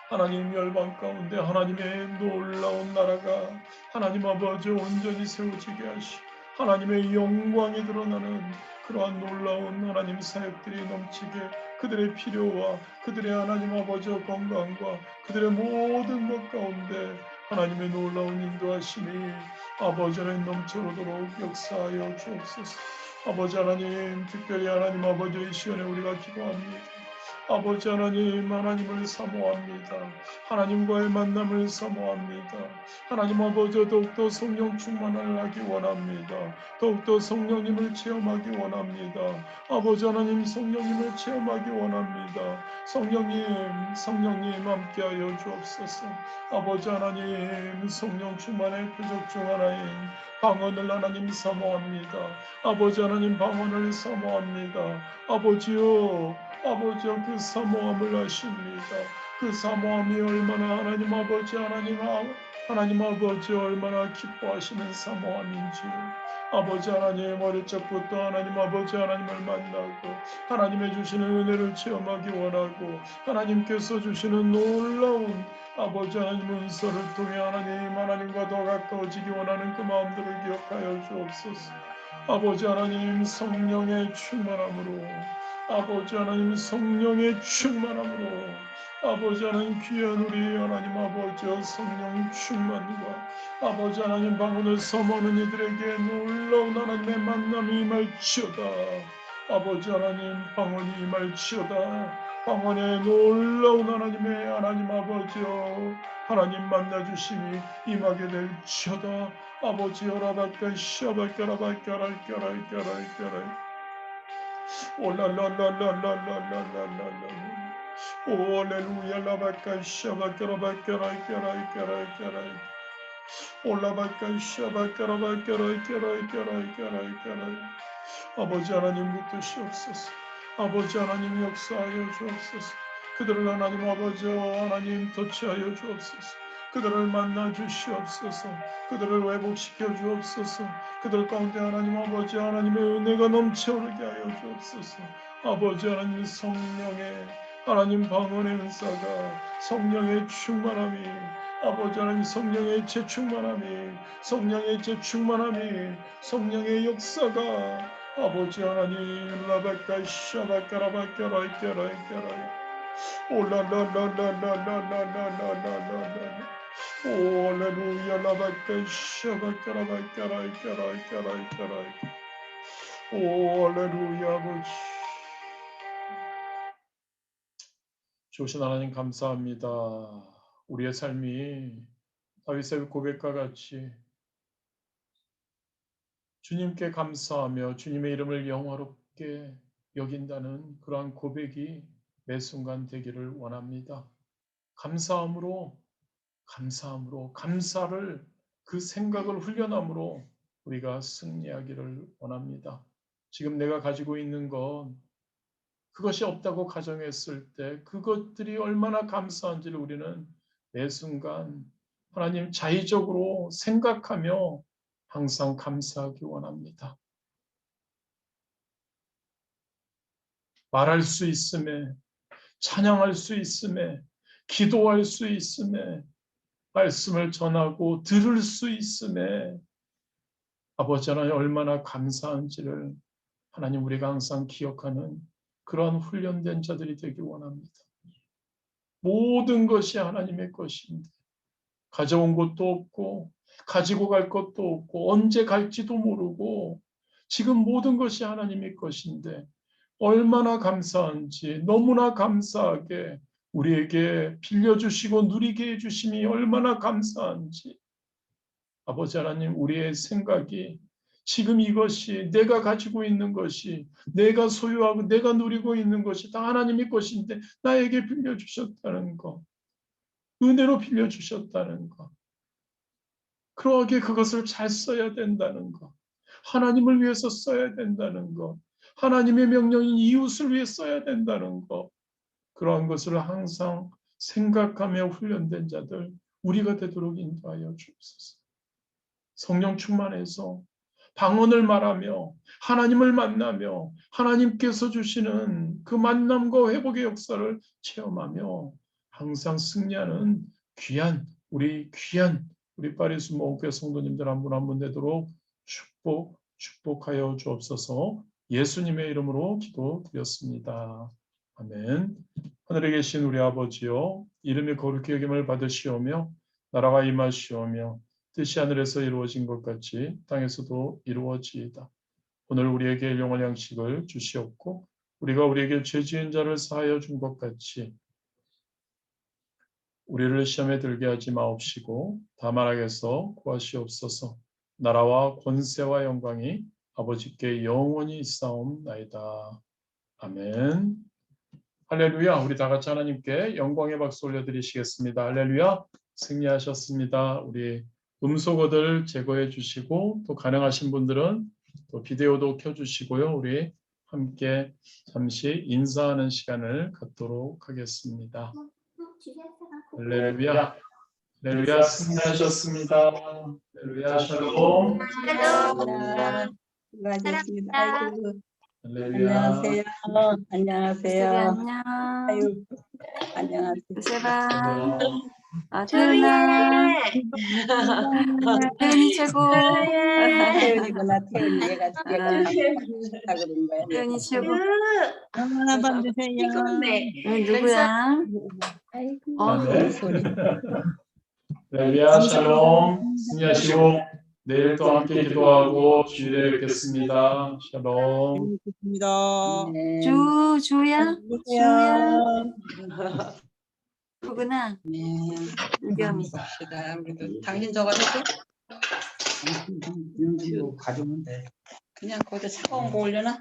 하나님 열방 가운데 하나님의 놀라운 나라가 하나님 아버지 온전히 세워지게 하시고 하나님의 영광이 드러나는 그러한 놀라운 하나님 사역들이 넘치게, 그들의 필요와 그들의 하나님 아버지의 건강과 그들의 모든 것 가운데 하나님의 놀라운 인도하심이 아버지 하나님 넘쳐오도록 역사하여 주옵소서. 아버지 하나님, 특별히 하나님 아버지의 시간에 우리가 기도합니다. 아버지 하나님을 사모합니다. 하나님과의 만남을 사모합니다. 하나님 아버지 더욱더 성령 충만을 하기 원합니다. 더욱더 성령님을 체험하기 원합니다. 아버지 하나님 성령님을 체험하기 원합니다. 성령님 함께하여 주옵소서. 아버지 하나님 성령 충만의 표적 중 하나인 방언을 하나님 사모합니다. 아버지 하나님 방언을 사모합니다. 아버지여 그 사모함을 하십니다. 그 사모함이 얼마나 하나님 아버지 얼마나 기뻐하시는 사모함인지요. 아버지 하나님 어릴 적부터 하나님 아버지 하나님을 만나고 하나님의 주시는 은혜를 체험하기 원하고 하나님께서 주시는 놀라운 아버지 하나님 은사를 통해 하나님과 더 가까워지기 원하는 그 마음들을 기억하여 주옵소서. 아버지 하나님 성령의 충만함으로, 아버지 하나님 성령의 충만함으로, 아버지 하나님 귀한 우리 하나님 아버지 성령 충만과 아버지 하나님 방언을 사모하는 이들에게 놀라운 하나님의 만남이 임할지어다. 아버지 하나님 방언이 임할지어다. 방언에 놀라운 하나님 아버지여 하나님 만나주심이 임하게 될지어다. 아버지 여라바까 샤바까라바까랄까랄까랄까랄 올랄랄랄랄랄랄랄랄랄 오 할렐루야 라바까 샤바까라바까랄까랄까랄까랄 올라바까 샤바까라바까랄까랄까랄까랄 아버지 하나님 붙드시옵소서. 아버지 하나님 역사하여 주옵소서. 그들을 하나님 아버지와 하나님 터치하여 주옵소서. 그들을 만나 주시옵소서. 그들을 회복시켜 주옵소서. 그들 가운데 하나님 아버지 하나님의 은혜가 넘쳐오르게 하여 주옵소서. 아버지 하나님 성령의 하나님 방언의 은사가 성령의 충만함이 아버지 하나님 성령의 재충만함이 성령의 역사가 아버지 하나님 라바까 샤바까라바까라이까라이까라이 올라라라라라라라라라라라 오 할렐루야 라바까 샤바까라바까라이까라이까라이까라이 오 할렐루야 아버지 좋으신 하나님 감사합니다. 우리의 삶이 다윗의 고백과 같이 주님께 감사하며 주님의 이름을 영화롭게 여긴다는 그러한 고백이 매 순간 되기를 원합니다. 감사함으로 감사를 그 생각을 훈련함으로 우리가 승리하기를 원합니다. 지금 내가 가지고 있는 건 그것이 없다고 가정했을 때 그것들이 얼마나 감사한지를 우리는 매 순간 하나님 자의적으로 생각하며 항상 감사하기 원합니다. 말할 수 있음에, 찬양할 수 있음에, 기도할 수 있음에, 말씀을 전하고 들을 수 있음에 아버지 하나님 얼마나 감사한지를 하나님 우리가 항상 기억하는 그러한 훈련된 자들이 되기 원합니다. 모든 것이 하나님의 것인데 가져온 것도 없고 가지고 갈 것도 없고 언제 갈지도 모르고 지금 모든 것이 하나님의 것인데 얼마나 감사한지 너무나 감사하게 우리에게 빌려주시고 누리게 해주심이 얼마나 감사한지 아버지 하나님 우리의 생각이 지금 이것이 내가 가지고 있는 것이 내가 소유하고 내가 누리고 있는 것이 다 하나님의 것인데 나에게 빌려주셨다는 것 은혜로 빌려주셨다는 것 그러하게 그것을 잘 써야 된다는 것 하나님을 위해서 써야 된다는 것 하나님의 명령인 이웃을 위해 써야 된다는 것, 그러한 것을 항상 생각하며 훈련된 자들 우리가 되도록 인도하여 주옵소서. 성령 충만해서 방언을 말하며 하나님을 만나며 하나님께서 주시는 그 만남과 회복의 역사를 체험하며 항상 승리하는 귀한 우리 파리수 목회 성도님들 한 분 한 분 되도록 축복하여 주옵소서. 예수님의 이름으로 기도드렸습니다. 아멘. 하늘에 계신 우리 아버지요, 이름이 거룩히 여김을 받으시오며 나라가 임하시오며 뜻이 하늘에서 이루어진 것 같이 땅에서도 이루어지이다. 오늘 우리에게 일용할 양식을 주시옵고 우리가 우리에게 죄 지은 자를 사하여 준 것 같이 우리를 시험에 들게 하지 마옵시고 다만 악에서 구하시옵소서. 나라와 권세와 영광이 아버지께 영원히 있사옵나이다. 아멘. 할렐루야. 우리 다 같이 하나님께 영광의 박수 올려드리시겠습니다. 할렐루야. 승리하셨습니다. 우리 음소거들 제거해 주시고 또 가능하신 분들은 또 비디오도 켜주시고요. 우리 함께 잠시 인사하는 시간을 갖도록 하겠습니다. 할렐루야. 할렐루야. 승리하셨습니다. 할렐루야. 샬롬. 수고하셨습니다. 아이고, 할렐루야. 안녕하세요. 안녕하세요. 안녕. 아유, 안녕하세요. 요셉아. 샬롬. 태은아. 태은이 최고. 태연이구나, 태연이. 얘가 그런 거야. 태은이 최고. 하나 반 주세요. 누구야? 아멘. 소리. 할렐루야. 샬롬. 승리하시고 내일 또 함께 기도하고 주일에 뵙겠습니다. 샬롬. 좋습니다. 주야? 누구나? 네. 유겸이. 봅시다. 우리도 당신 저거 해줘. 가져오면 돼. 그냥 거기다 차가운 거 올려놔.